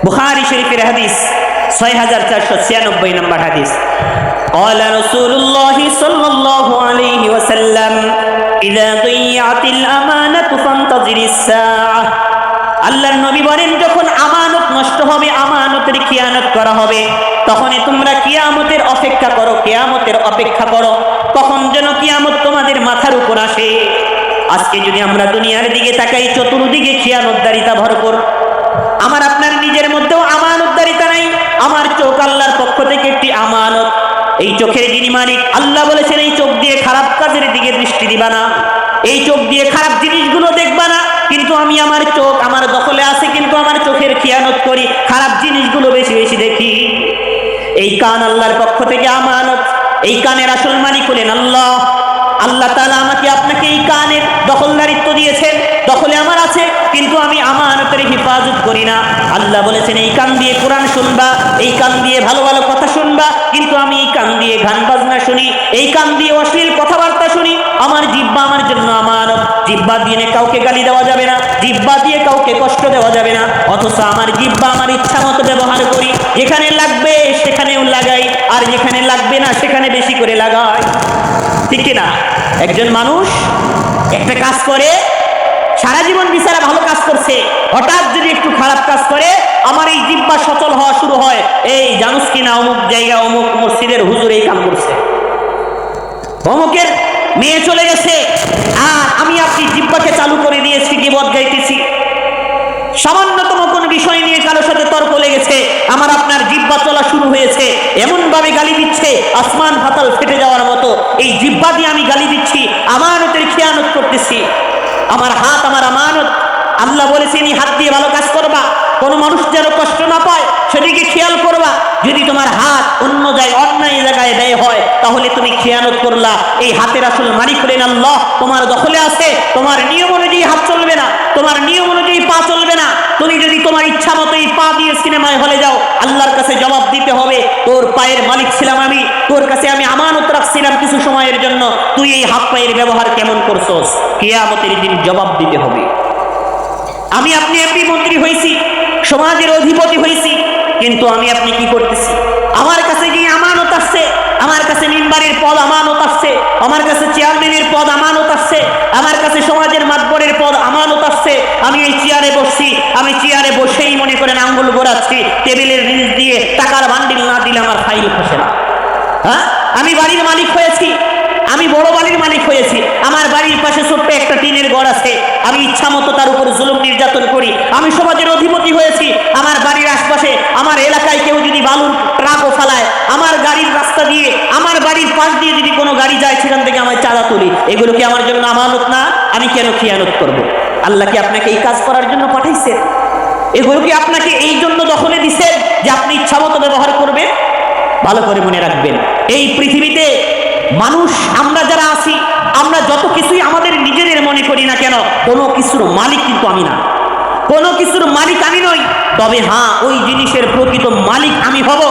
বুখারী শরীফের হাদিস 6496 নম্বর হাদিস। قال رسول الله صلى الله عليه وسلم إذا ضيعت الأمانة فانتظر الساعة। আল্লাহর নবী বলেন, যখন আমানত নষ্ট হবে, আমানতের খিয়ানত করা হবে, তখনই তোমরা কিয়ামতের অপেক্ষা করো, কিয়ামতের অপেক্ষা করো, কখন যেন কিয়ামত তোমাদের মাথার উপর আসে। আজকে যদি আমরা দুনিয়ার দিকে তাকাই, চতুর্দিকে খিয়ানতদারিতা ভরপুর। আমার আপনার নিজের মধ্যেও আমানতদারিতা নাই। আমার চোখ আল্লাহর পক্ষ থেকে একটি আমানত। এই চোখের যিনি মালিক, আল্লাহ বলেছেন এই চোখ দিয়ে খারাপ কাজের দিকে দৃষ্টি দিবা না, এই চোখ দিয়ে খারাপ জিনিসগুলো দেখবা না। কিন্তু আমি আমার চোখ আমার দখলে আছে, কিন্তু আমার চোখের খিয়ানত করি, খারাপ জিনিসগুলো বেশি বেশি দেখি। এই কান আল্লাহর পক্ষ থেকে আমানত। এই কানের আসল মালিক হলেন আল্লাহ। আল্লাহ তাআলা আমাকে আপনাকে এই কানের দখলদারিত্ব দিয়েছেন, দখলে আমার আছে, কিন্তু আমি আমানতের হেফাজত করি না। আল্লাহ বলেছেন এই কান দিয়ে কোরআন শুনবা, এই কান দিয়ে ভালো ভালো কথা শুনবা, কিন্তু আমি এই কান দিয়ে গান বাজনা শুনি, এই কান দিয়ে অশ্লীল কথাবার্তা শুনি। আমার জিহ্বা আমার জন্য আমানত। জিহ্বা দিয়ে কাউকে গালি দেওয়া যাবে না, জিহ্বা দিয়ে কাউকে কষ্ট দেওয়া যাবে না। অথচ আমার জিহ্বা আমার ইচ্ছা মতো ব্যবহার করি, যেখানে লাগবে সেখানেও লাগাই, আর যেখানে লাগবে না সেখানে বেশি করে লাগাই। ঠিক কিনা? একজন মানুষ একটা কাজ করে, সারা জীবন বিচারা ভালো কাজ করছে, হঠাৎ যদি একটু খারাপ কাজ করে, আমার এই জিহ্বা সচল হওয়া শুরু হয়, এই জানুস কিনা অমুক জায়গা অমুক মসজিদের হুজুর এই কাম করছে, অমুকের মেয়ে চলে গেছে, আর আমি আপনি জিহ্বাকে চালু করে দিয়েছি, গীবত গাইতেছি। সামান্যতম কোন বিষয় নিয়ে কারো সাথে তর্ক লেগেছে, আমার আপনার জিহ্বা চলা শুরু হয়েছে, এমন ভাবে গালি দিচ্ছে আসমান পাতাল ফেটে যাওয়ার মতো। এই জিহ্বা দিয়ে আমি গালি দিচ্ছি, আমানতের খিয়ানত করতেছি। আমার হাত আমার আমানত। আল্লাহ বলেছেন এই হাত দিয়ে ভালো কাজ করবা, কোনো মানুষ যেন কষ্ট না পায় সেদিকে খেয়াল করবা। যদি তোমার হাত অন্য জায়গায় অন্যায় জায়গায় ব্যয় হয়, তাহলে তুমি খেয়ানত করলা। এই হাতের আসল মালিক হলেন আল্লাহ, তোমার দখলে আছে। তোমার নিয়ম অনুযায়ী হাত চলবে না, তোমার নিয়ম অনুযায়ী পা চলবে না। তুমি যদি তোমার ইচ্ছা মতো এই পা দিয়ে সিনেমায় হলে যাও, আল্লাহর কাছে জবাব দিতে হবে, তোর পায়ের মালিক ছিলাম আমি, তোর কাছে আমি আমানত রাখছিলাম কিছু সময়ের জন্য, তুই এই হাত পায়ের ব্যবহার কেমন করছস? কিয়ামতের দিন জবাব দিতে হবে। আমি আপনি এমপি মন্ত্রী হয়েছি, সমাজের অধিপতি হয়েছি, কিন্তু আমি আপনি কি করতেছি? আমার কাছে যে আমানত আসছে, আমার কাছে মেম্বারের পদ আমানত আসছে, আমার কাছে চেয়ারম্যানের পদ আমানত আসছে, আমার কাছে সমাজের মাতবরের পদ আমানত আসছে। আমি এই চেয়ারে বসছি, আমি চেয়ারে বসেই মনে করেন আঙ্গুল গোড়াচ্ছি, টেবিলের নিচ দিয়ে টাকার বান্ডিল না দিলে আমার ফাইল খসে না। হ্যাঁ, আমি বাড়ির মালিক হয়েছি, আমি বড় বাড়ির মালিক হয়েছি, আমার বাড়ির পাশে ছোট্ট একটা টিনের ঘর আছে, আমি ইচ্ছা মতো তার উপর জুলুম নির্যাতন করি। আমি সমাজের অধিপতি হয়েছি, আমার বাড়ির আশপাশে আমার এলাকায় কেউ যদি বালুর ট্রাকও ফেলায়, আমার গাড়ির রাস্তা দিয়ে আমার বাড়ির পাশ দিয়ে যদি কোনো গাড়ি যায়, সেখান থেকে আমার চাঁদা তুলি। এগুলো কি আমার জন্য আমানত না? আমি কেন খিয়ানত করব? আল্লাহ কি আপনাকে এই কাজ করার জন্য পাঠাইছেন? এগুলো কি আপনাকে এই জন্য দখলে দিছেন যে আপনি ইচ্ছা মতো ব্যবহার করবেন? ভালো করে মনে রাখবেন, এই পৃথিবীতে মানুষ আমরা যারা আছি, আমরা যত কিছুই আমাদের নিজেদের মনে করি না কেন, কোনো কিছুর মালিক কিন্তু আমি না, কোনো কিছুর মালিক আমি নই। তবে হ্যাঁ, ওই জিনিসের প্রকৃত মালিক আমি হব।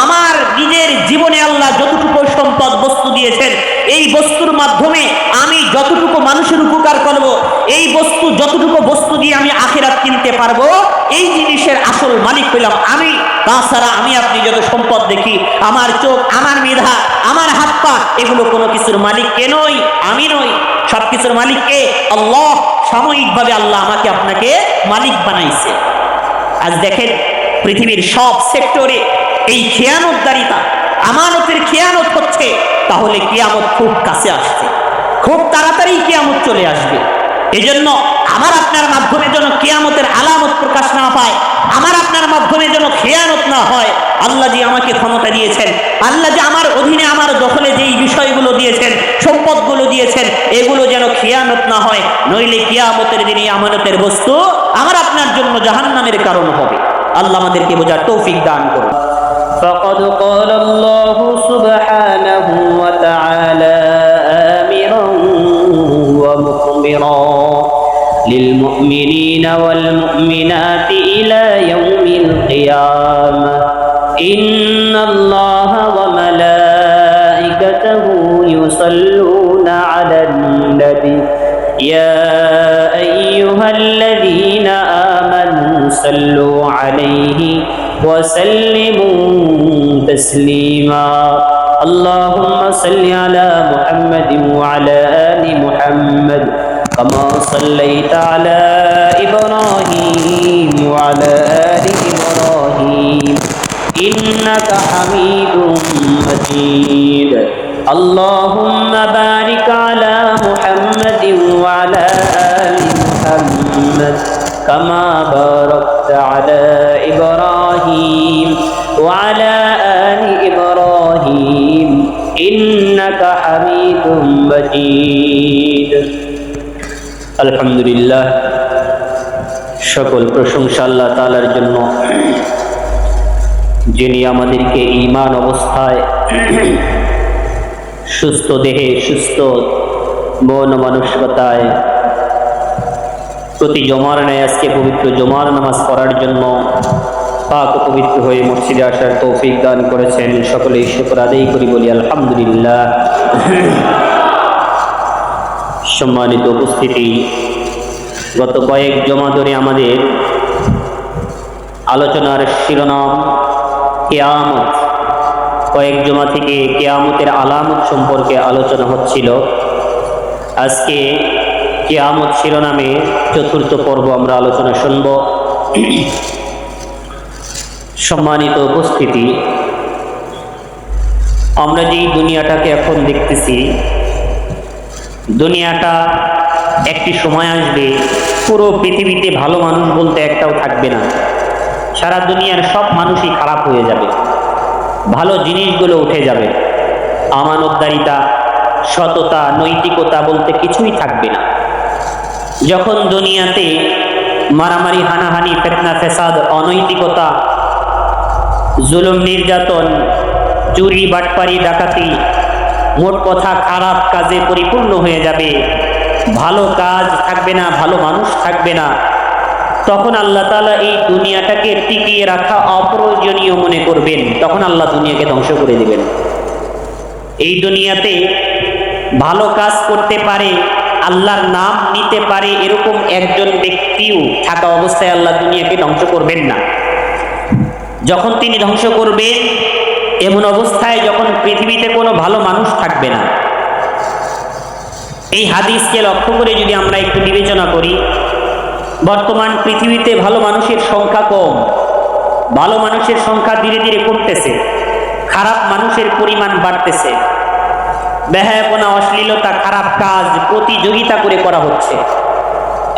আমার নিজের জীবনে আল্লাহ যতটুকু সম্পদ বস্তু দিয়েছেন, এই বস্তুর মাধ্যমে আমি যতটুকু মানুষের উপকার করব, এই বস্তু যতটুকু বস্তু দিয়ে আমি আখিরাত কিনতে পারবো, এই জিনিসের আসল মালিক হইলাম আমি। তাছাড়া আমি আপনি যত সম্পদ দেখি, আমার চোখ, আমার মেধা, আমার হাত পা, এগুলো কোনো কিছুর মালিক কে নই, আমি নই। সব কিছুর মালিক কে? আল্লাহ। সাময়িকভাবে আল্লাহ আমাকে আপনাকে মালিক বানাইছে। আজ দেখেন পৃথিবীর সব সেক্টরে এই খেয়ানতদারিতা, আমানতের খেয়ানত হচ্ছে, তাহলে কিয়ামত খুব কাছে আসছে, খুব তাড়াতাড়ি কিয়ামত চলে আসবে। এজন্য আমার আপনার মাধ্যমে যেন কিয়ামতের আলামত প্রকাশ না পায়, আমার আপনার মাধ্যমে যেন খেয়ানত না হয়। আল্লাহ যে আমাকে ক্ষমতা দিয়েছেন, আল্লাহ যে আমার অধীনে আমার দখলে যেই বিষয়গুলো দিয়েছেন, সম্পদগুলো দিয়েছেন, এগুলো যেন খেয়ানত না হয়, নইলে কিয়ামতের দিনে আমানতের বস্তু আমার আপনার জন্য জাহান্নামের কারণ হবে। আল্লাহ আমাদেরকে বোঝার তৌফিক দান করুন। فقد قال الله سبحانه وتعالى آمرا ومخبرا للمؤمنين والمؤمنات إلى يوم القيامة إن الله وملائكته يصلون على النبي يا أيها الذين آمنوا صلوا عليه وسلموا تسليما اللهم صل على محمد وعلى آل محمد كما صليت على إبراهيم وعلى آل إبراهيم إنك حميد مجيد اللهم بارك على محمد وعلى آل محمد كما باركت على إبراهيم وعلى آل إبراهيم إنك حميد مجيد الحمد لله সকল প্রশংসা আল্লাহ তাআলার জন্য যিনি আমাদেরকে ঈমান অবস্থায় সুস্থ দেহে সুস্থ মন মানসিকতায় প্রতি জমার ন্যায় আজকে পবিত্র জমার নামাজ পড়ার জন্য পাক ও পবিত্র হয়ে মসজিদে আসার তৌফিক দান করেছেন। সকলেই শুকর আদায় করি, বলি আলহামদুলিল্লাহ। সম্মানিত উপস্থিতি, গত কয়েক জমা ধরে আমাদের আলোচনার শিরোনাম কিয়ামত। কয়েক জমা থেকে কিয়ামতের আলামত সম্পর্কে আলোচনা হচ্ছিল। আজকে কিয়ামত শিরোনামে চতুর্থ পর্ব আমরা আলোচনা শুনব। সম্মানিত উপস্থিতি, আমরা যেই দুনিয়াটাকে এখন দেখতেছি, দুনিয়াটা একটি সময় আসবে পুরো পৃথিবীতে ভালো মানুষ বলতে একটাও থাকবে না। সারা দুনিয়ার সব মানুষই খারাপ হয়ে যাবে, ভালো জিনিসগুলো উঠে যাবে। আমানতদারিতা, সততা, নৈতিকতা বলতে কিছুই থাকবে না। যখন দুনিয়াতে মারামারি, হানাহানি, ফিতনা, ফেসাদ, অনৈতিকতা, জুলুম, নির্যাতন, চুরি, বাটপারি, ডাকাতি, মোট কথা খারাপ কাজে পরিপূর্ণ হয়ে যাবে, ভালো কাজ থাকবে না, ভালো মানুষ থাকবে না, তখন আল্লাহ তাআলা এই দুনিয়াটাকে টিকিয়ে রাখা অপ্রয়োজনীয় মনে করবেন। তখন আল্লাহ দুনিয়াকে ধ্বংস করে দিবেন। এই দুনিয়াতে ভালো কাজ করতে পারে, আল্লাহর নাম নিতে পারে, এরকম একজন ব্যক্তিও থাকা অবস্থায় আল্লাহ দুনিয়াকে ধ্বংস করবেন না। যখন তিনি ধ্বংস করবেন, এমন অবস্থায় যখন পৃথিবীতে কোনো ভালো মানুষ থাকবে না। এই হাদিসকে লক্ষ্য করে যদি আমরা একটু বিবেচনা করি, বর্তমান পৃথিবীতে ভালো মানুষের সংখ্যা কম, ভালো মানুষের সংখ্যা ধীরে ধীরে কমতেছে, খারাপ মানুষের পরিমাণ বাড়তেছে। বেহায়াপনা, অশ্লীলতা, খারাপ কাজ প্রতিযোগিতা করে করা হচ্ছে।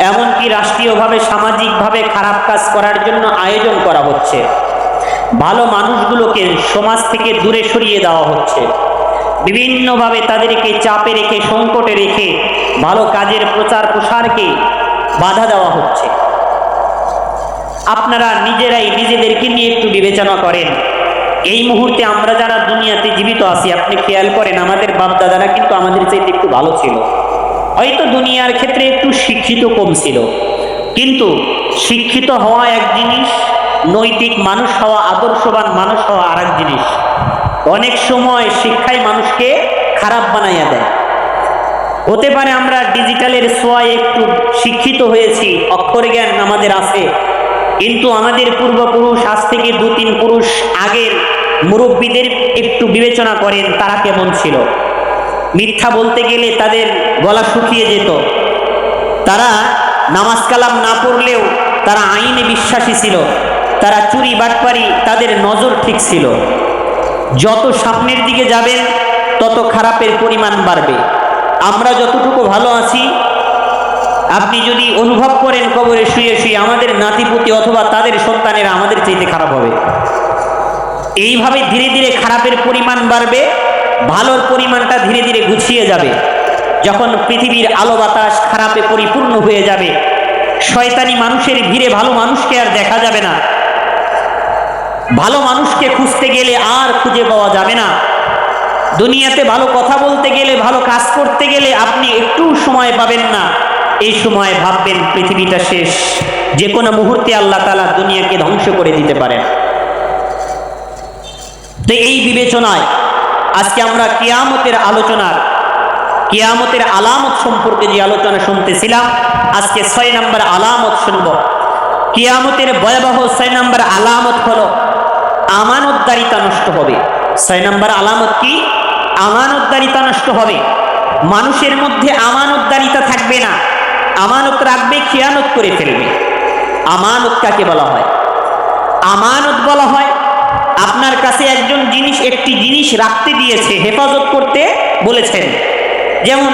এমনকি রাষ্ট্রীয়ভাবে, সামাজিকভাবে খারাপ কাজ করার জন্য আয়োজন করা হচ্ছে। ভালো মানুষগুলোকে সমাজ থেকে দূরে সরিয়ে দেওয়া হচ্ছে। বিভিন্নভাবে তাদেরকে চাপে রেখে, সংকটে রেখে ভালো কাজের প্রচার প্রসারকে বাধা দেওয়া হচ্ছে। আপনারা নিজেরাই নিজেদেরকে নিয়ে একটু বিবেচনা করেন। এই মুহূর্তে আমরা যারা দুনিয়াতে জীবিত আছি, আপনি খেয়াল করেন, আমাদের বাপদাদারা কিন্তু আমাদের চাইতে একটু ভালো ছিল। হয়তো দুনিয়ার ক্ষেত্রে একটু শিক্ষিত কম ছিল, কিন্তু শিক্ষিত হওয়া এক জিনিস, নৈতিক মানুষ হওয়া, আদর্শবান মানুষ হওয়া আর এক জিনিস। অনেক সময় শিক্ষায় মানুষকে খারাপ বানাইয়া দেয়। হতে পারে আমরা ডিজিটালের ছোঁয়ায় একটু শিক্ষিত হয়েছি, অক্ষর জ্ঞান আমাদের আছে, কিন্তু আমাদের পূর্বপুরুষ, আজ থেকে 2-3 পুরুষ আগের মুরব্বীদের একটু বিবেচনা করেন, তারা কেমন ছিল। মিথ্যা বলতে গেলে তাদের গলা শুকিয়ে যেত। তারা নামাজ কালাম না পড়লেও তারা আইনে বিশ্বাসী ছিল। তারা চুরি বাটপারি, তাদের নজর ঠিক ছিল। যত সামনের দিকে যাবেন তত খারাপের পরিমাণ বাড়বে। আমরা যতটুকু ভালো আছি, আপনি যদি অনুভব করেন কবরে শুয়ে শুয়ে, আমাদের নাতিপুতি অথবা তাদের সন্তানেরা আমাদের চাইতে খারাপ হবে। এইভাবে ধীরে ধীরে খারাপের পরিমাণ বাড়বে, ভালোর পরিমাণটা ধীরে ধীরে গুছিয়ে যাবে। যখন পৃথিবীর আলো বাতাস খারাপে পরিপূর্ণ হয়ে যাবে, শয়তানি মানুষের ভিড়ে ভালো মানুষকে আর দেখা যাবে না। ভালো মানুষকে খুঁজতে গেলে আর খুঁজে পাওয়া যাবে না। দুনিয়াতে ভালো কথা বলতে গেলে, ভালো কাজ করতে গেলে আপনি একটু সময় পাবেন না। এই সময় ভাববেন পৃথিবীটা শেষ, যে কোনো মুহূর্তে আল্লাহ তাআলা দুনিয়াকে ধ্বংস করে দিতে পারেন। তো এই বিবেচনায় আজকে আমরা কিয়ামতের আলামত সম্পর্কে যে আলোচনা শুনতেছিলাম, আজকে 6 নম্বর আলামত শুনব। কিয়ামতের ভয়াবহ 6 নম্বর আলামত হলো আমানতদারিতা নষ্ট হবে। 6 নম্বর আলামত কি? আমানতদারিতা নষ্ট হবে। মানুষের মধ্যে আমানতদারিতা থাকবে না, আমানত রাখবে, খিয়ানত করে ফেলবে। আমানত কাকে বলা হয়? আমানত বলা হয় আপনার কাছে একটি জিনিস রাখতে দিয়েছে, হেফাজত করতে বলেছেন। যেমন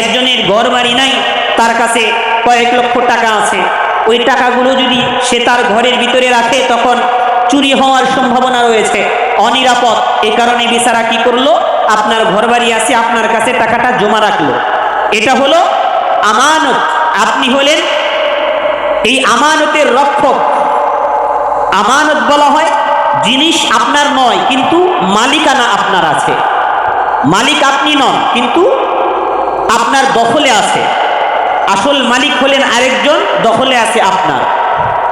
একজনের ঘর বাড়ি নাই, তার কাছে কয়েক লক্ষ টাকা আছে, ওই টাকাগুলো যদি সে তার ঘরের ভিতরে রাখে তখন চুরি হওয়ার সম্ভাবনা রয়েছে, অনিরাপদ। এই কারণে বেচারা কি করলো, আপনার ঘর বাড়ি আছে, আপনার কাছে টাকাটা জমা রাখলো। এটা হলো আমানত। আপনি হলেন এই আমানতের রক্ষক। আমানত বলা হয় জিনিস আপনার নয় কিন্তু মালিকানা আপনার আছে। মালিক আপনি নন কিন্তু আপনার দখলে আছে। আসল মালিক হলেন আরেকজন, দখলে আছে আপনার।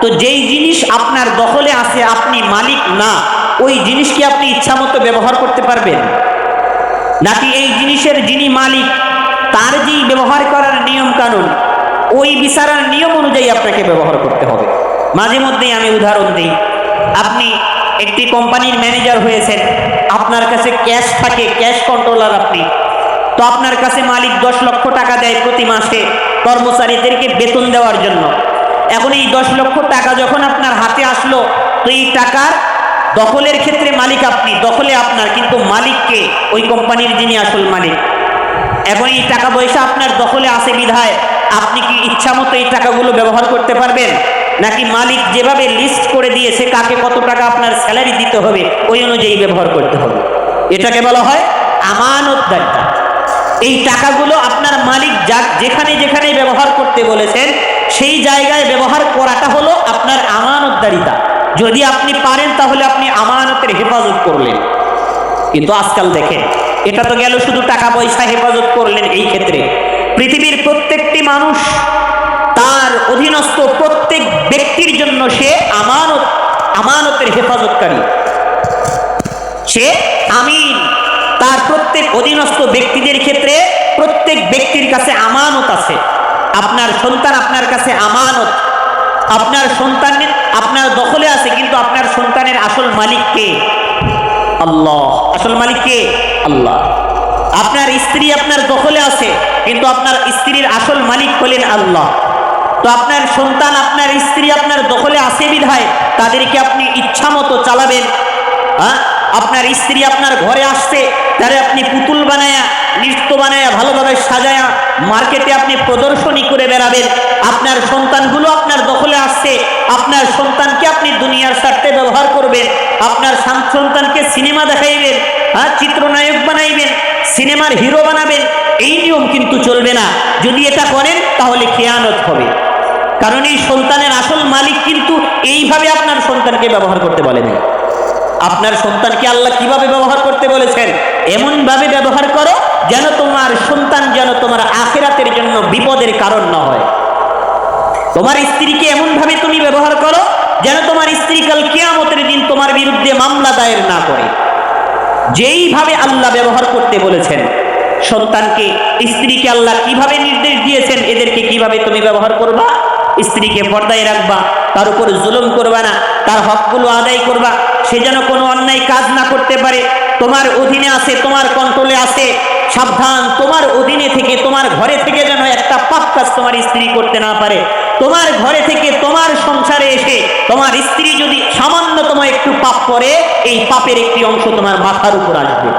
তো যেই জিনিস আপনার দখলে আছে, আপনি মালিক না, ওই জিনিস কি আপনি ইচ্ছামতো ব্যবহার করতে পারবেন? নাকি এই জিনিসের যিনি মালিক তার যেই ব্যবহার করার নিয়ম কানুন, ওই বিচারার নিয়ম অনুযায়ী আপনাকে ব্যবহার করতে হবে? মাঝে মধ্যেই আমি উদাহরণ দিই, আপনি একটি কোম্পানির ম্যানেজার হয়েছেন, আপনার কাছে ক্যাশ থাকে, ক্যাশ কন্ট্রোলার আপনি। তো আপনার কাছে মালিক 10 লক্ষ টাকা দেয় প্রতি মাসে কর্মচারীদেরকে বেতন দেওয়ার জন্য। এখন এই 10 লক্ষ টাকা যখন আপনার হাতে আসলো, তো এই টাকার দখলের ক্ষেত্রে মালিক আপনি, দখলে আপনার, কিন্তু মালিককে ওই কোম্পানির যিনি আসল মালিক। এখন এই টাকা পয়সা আপনার দখলে আসে বিধায় আপনি কি ইচ্ছা মতো এই টাকাগুলো ব্যবহার করতে পারবেন? নাকি মালিক যেভাবে লিস্ট করে দিয়েছে কাকে কত টাকা আপনার স্যালারি দিতে হবে, ওই অনুযায়ী ব্যবহার করতে হবে? এটাকে বলা হয় আমানতদারিতা। এই টাকাগুলো আপনার মালিক যেখানে যেখানে ব্যবহার করতে বলেছেন সেই জায়গায় ব্যবহার করাটা হলো আপনার আমানতদারিতা। যদি আপনি পারেন তাহলে আপনি আমানতের হেফাজত করলেন। কিন্তু আজকাল দেখেন, এটা তো গেল শুধু টাকা পয়সা হেফাজত করলেন। এই ক্ষেত্রে পৃথিবীর প্রত্যেকটি মানুষ, তার অধীনস্থ প্রত্যেক ব্যক্তির জন্য সে আমানতের হেফাজতকারী, সে আমিন। তার প্রত্যেক অধীনস্থ ব্যক্তিদের ক্ষেত্রে প্রত্যেক ব্যক্তির কাছে আমানত আছে। আপনার সন্তান আপনার কাছে আমানত। আপনার সন্তান আপনার দখলে আছে, কিন্তু আপনার সন্তানের আসল মালিক কে? আল্লাহ। আসল মালিক কে? আল্লাহ। আপনার স্ত্রী আপনার দখলে আছে, কিন্তু আপনার স্ত্রীর আসল মালিক হলেন আল্লাহ। তো আপনার সন্তান আপনার স্ত্রী আপনার দখলে আছে বিধায় তাদেরকে আপনি ইচ্ছা মতো চালাবেন। আপনার স্ত্রী আপনার ঘরে আসছে, তারে আপনি পুতুল বানায়া, নৃত্য বানায়া, ভালোভাবে সাজায়া মার্কেটে আপনি প্রদর্শনী করে বেড়াবেন। আপনার সন্তানগুলো আপনার দখলে আসছে, আপনার সন্তানকে আপনি দুনিয়ার স্বার্থে ব্যবহার করবেন। আপনার সন্তানকে সিনেমা দেখাইবেন, চিত্রনায়ক বানাইবেন, সিনেমার হিরো বানাবেন। এই নিয়ম কিন্তু চলবে না। যদি এটা করেন তাহলে খেয়ানত হবে। কারণ এই সন্তানের আসল মালিক কিন্তু এইভাবে আপনার সন্তানকে ব্যবহার করতে বলেনি। আপনার সন্তানকে আল্লাহ কিভাবে ব্যবহার করতে বলেছেন? এমন ভাবে ব্যবহার করো যেন তোমার সন্তান যেন তোমার আখিরাতের জন্য বিপদের কারণ না হয়। তোমার স্ত্রীকে এমন ভাবে তুমি ব্যবহার করো যেন তোমার স্ত্রী কাল কিয়ামতের দিন তোমার বিরুদ্ধে মামলা দায়ের না করে। যেইভাবে আল্লাহ ব্যবহার করতে বলেছেন সন্তানকে, স্ত্রীকে আল্লাহ কিভাবে নির্দেশ দিয়েছেন এদেরকে কিভাবে তুমি ব্যবহার করবা। স্ত্রীকে পর্দায় রাখবা, তার উপর জুলুম করবা না, তার হকগুলো আদায় করবা, সে যেন কোনো অন্যায় কাজ না করতে পারে। তোমার অধীনে আছে, তোমার কন্ট্রোলে আছে, সাবধান। তোমার অধীনে থেকে, তোমার ঘরে থেকে যেন একটা পাপ কাজ তোমার স্ত্রী করতে না পারে। তোমার ঘরে থেকে তোমার সংসারে এসে তোমার স্ত্রী যদি সামান্যতম একটু পাপ করে, এই পাপের একটি অংশ তোমার মাথার উপর আসবে।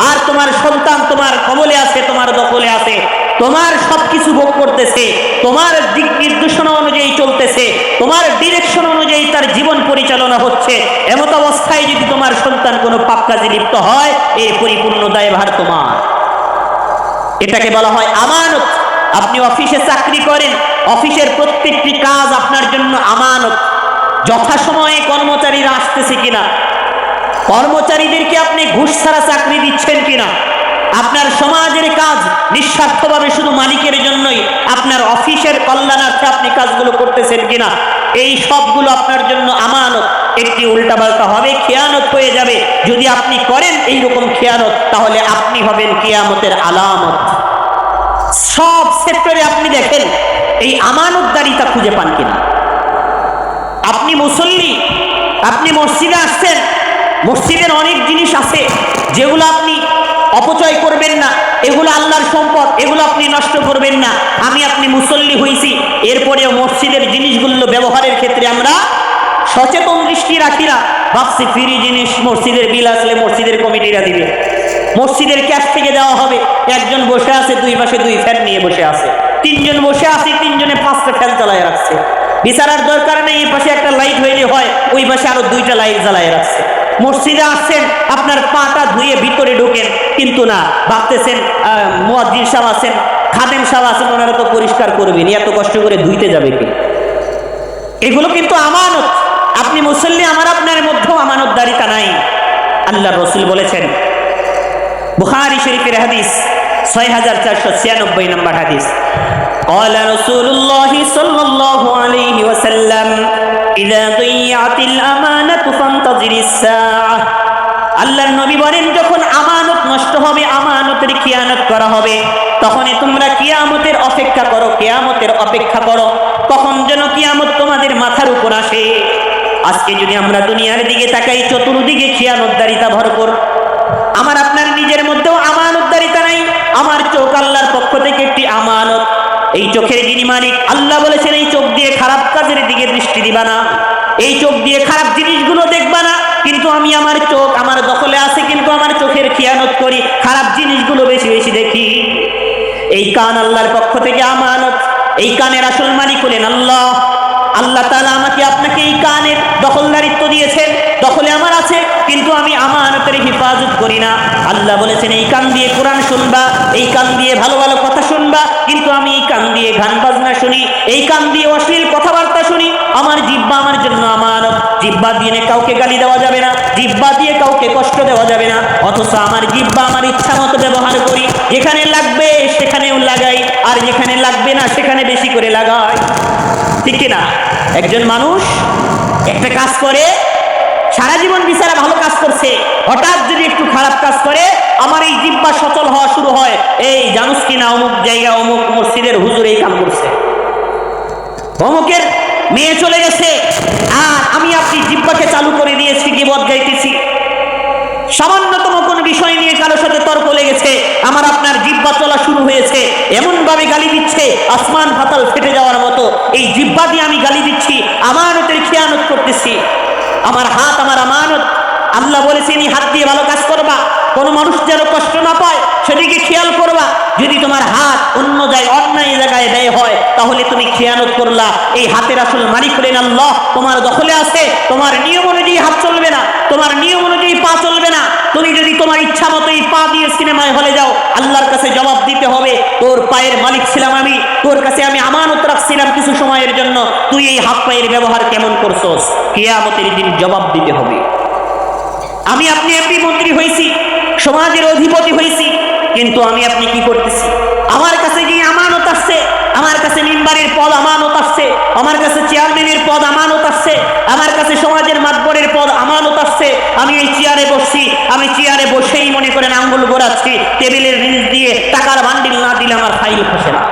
আর তোমার সন্তান তোমার কবলে আছে, তোমার দখলে আছে, তোমার সবকিছু ভোগ করতেছে, তোমার দিক নির্দেশনা অনুযায়ী চলতেছে, তোমার ডিরেকশন অনুযায়ী তার জীবন পরিচালনা হচ্ছে। এমত অবস্থায় যদি তোমার সন্তান কোনো পাপ কাজে লিপ্ত হয়, এই পরিপূর্ণ দায়ভার তোমার। এটাকে বলা হয় আমানত। আপনি অফিসে চাকরি করেন, অফিসের প্রত্যেকটি কাজ আপনার জন্য আমানত। যথাসময়ে কর্মচারীরা আসতেছে কিনা, কর্মচারীদেরকে আপনি ঘুষ ছাড়া চাকরি দিচ্ছেন কিনা, আপনার সমাজের কাজ নিঃস্বার্থভাবে শুধু মালিকের জন্যই, আপনার অফিসের কল্যাণার্থে আপনি কাজগুলো করতেছেন কিনা, এই সবগুলো আপনার জন্য আমানত। একটি উল্টাপাল্টা হবে, খেয়ানত হয়ে যাবে। যদি আপনি করেন এইরকম খেয়ানত, তাহলে আপনি হবেন কিয়ামতের আলামত। সব সেক্টরে আপনি দেখেন এই আমানতদারিতা খুঁজে পান কিনা। আপনি মুসল্লি, আপনি মসজিদে আসছেন, মসজিদের অনেক জিনিস আছে যেগুলো আপনি অপচয় করবেন না, এগুলো আল্লাহর সম্পদ, এগুলো আপনি নষ্ট করবেন না। আপনি মুসল্লি হইছি, এরপরেও মসজিদের জিনিসগুলো ব্যবহারের ক্ষেত্রে আমরা সচেতন দৃষ্টি রাখি না। ভাবছি ফ্রি জিনিস, মসজিদের বিল আসলে মসজিদের কমিটিরা দিবে, মসজিদের ক্যাশ থেকে দেওয়া হবে। একজন বসে আছে, দুই পাশে দুই ফ্যান নিয়ে বসে আছে, তিনজন বসে আছে, তিনজনে পাঁচটা ফ্যান চালায় রাখছে। বিচারার দরকার নেই, এই পাশে একটা লাইট হইলে হয়, ওই পাশে আরো দুইটা লাইট জ্বালায় রাখছে। মসজিদে আসছেন, আপনার পাটা ধুয়ে ভিতরে ঢোকেন, কিন্তু না, ভাবতেছেন মুয়াজ্জিন সাহেব আছেন, খাদেম সাহেব আছেন, ওনারা তো পরিষ্কার করবেন, এত কষ্ট করে ধুইতে যাবে কি? এগুলো কিন্তু আমানত। আপনি মুসল্লি, আমার আপনার মধ্যেও আমানতদারিতা নাই। আল্লাহর রাসূল বলেছেন, বুখারী শরীফের হাদিস 6496 নম্বর হাদিস, قال رسول الله صلى الله عليه وسلم إذا ضيعت الأمانة فانتظر الساعة। আল্লাহর নবী বলেন, যখন আমানত নষ্ট হবে, আমানতের খিয়ানত করা হবে, তখনই তোমরা কিয়ামতের অপেক্ষা করো, কিয়ামতের অপেক্ষা করো, কখন যেন কিয়ামত তোমাদের মাথার উপর আসে। আজকে যদি আমরা দুনিয়ার দিকে তাকাই, চতুর্দিকে খিয়ানতদারিতা ভরপুর। আমার আপনার নিজের মধ্যেও আমানতদারিতা নাই। আমার চোখ আল্লাহর পক্ষ থেকে একটি আমানত। এই চোখের যিনি মালিক, আল্লাহ বলেছেন, এই চোখ দিয়ে খারাপ কাজের দিকে দৃষ্টি দিবা না, এই চোখ দিয়ে খারাপ জিনিসগুলো দেখবা না। কিন্তু আমি আমার চোখ আমার দখলে আছে, কিন্তু আমার চোখের খিয়ানত করি, খারাপ জিনিসগুলো বেশি বেশি দেখি। এই কান আল্লাহর পক্ষ থেকে আমানত। এই কানের আসল মালিক হলেন আল্লাহ। আল্লাহ তাআলা আমাকে আপনাকে এই কানের দখলদারিত্ব দিয়েছেন, দখলে আমার আছে, কিন্তু আমি আমানতের হেফাজত করি না। আল্লাহ বলেছেন, এই কান দিয়ে কোরআন শুনবা, এই কান দিয়ে ভালো ভালো কথা শুনবা, কিন্তু আমি এই কান দিয়ে গান বাজনা শুনি, এই কান দিয়ে অশ্লীল কথাবার্তা শুনি। আমার জিহ্বা আমার জন্য আমানত। জিহ্বা দিয়ে কাউকে গালি দেওয়া যাবে না, জিহ্বা দিয়ে কাউকে কষ্ট দেওয়া যাবে না। অথচ আমার জিহ্বা আমার ইচ্ছা মতো ব্যবহার করি, যেখানে লাগবে সেখানেও লাগাই, আর যেখানে লাগবে না সেখানে বেশি করে লাগাই। ঠিক কিনা? একজন মানুষ একটা কাজ করে, সারা জীবন বিচারা ভালো কাজ করছে, হঠাৎ যদি একটু খারাপ কাজ করে, আমার এই জিহ্বা সচল হওয়া শুরু হয়, এই জানুস কিনা অমুক জায়গা অমুক মসজিদের হুজুর এই কাম করছে, অমুকের মেয়ে চলে গেছে, আর আমি আপনি জিহ্বাকে চালু করে দিয়েছি, গীবত গাইতেছি। সামান্যতম কোন বিষয় নিয়ে কারোর সাথে তর্ক লেগেছে, আমার আপনার জিহ্বা চলা শুরু হয়েছে, এমন ভাবে গালি দিচ্ছে আসমান পাতাল ফেটে যাওয়ার মতো। এই জিহ্বা দিয়ে আমি গালি দিচ্ছি, আমানতের খেয়ানত করতেছি। আমার হাত আমার আমানত। আল্লাহ বলেছেন, এই হাত দিয়ে ভালো কাজ করবা, কোনো মানুষ যেন কষ্ট না পায় সেদিকে খেয়াল করবা। যদি তোমার হাত অন্য জায়গায় অন্যায় জায়গায় ব্যয় হয়, তাহলে তুমি খেয়ানত করলা। এই হাতের আসল মালিক হলেন আল্লাহ, তোমার দখলে আছে। তোমার নিয়ম অনুযায়ী হাত চলবে না, তোমার নিয়ম অনুযায়ী পা চলবে না। তুমি যদি তোমার ইচ্ছা মতো এই পা দিয়ে সিনেমায় হলে যাও, আল্লাহর কাছে জবাব দিতে হবে, তোর পায়ের মালিক ছিলাম আমি, তোর কাছে আমি আমানত রাখছিলাম কিছু সময়ের জন্য, তুই এই হাত পায়ের ব্যবহার কেমন করছস? কিয়ামতের দিন জবাব দিতে হবে। আমি আপনি এমপি মন্ত্রী হয়েছি, সমাজের অধিপতি হয়েছি, কিন্তু আমি আপনি কি করতেছি? আমার কাছে যে আমানত আসছে, আমার কাছে মিম্বারের পদ আমানত আসছে, আমার কাছে চেয়ারম্যানের পদ আমানত আসছে, আমার কাছে সমাজের মাতবরের পদ আমানত আসছে। আমি এই চেয়ারে বসছি, আমি চেয়ারে বসেই মনে করেন আঙ্গুল গোড়াচ্ছি, টেবিলের নিচ দিয়ে টাকার বান্ডিল না দিলে আমার ফাইল খসে না।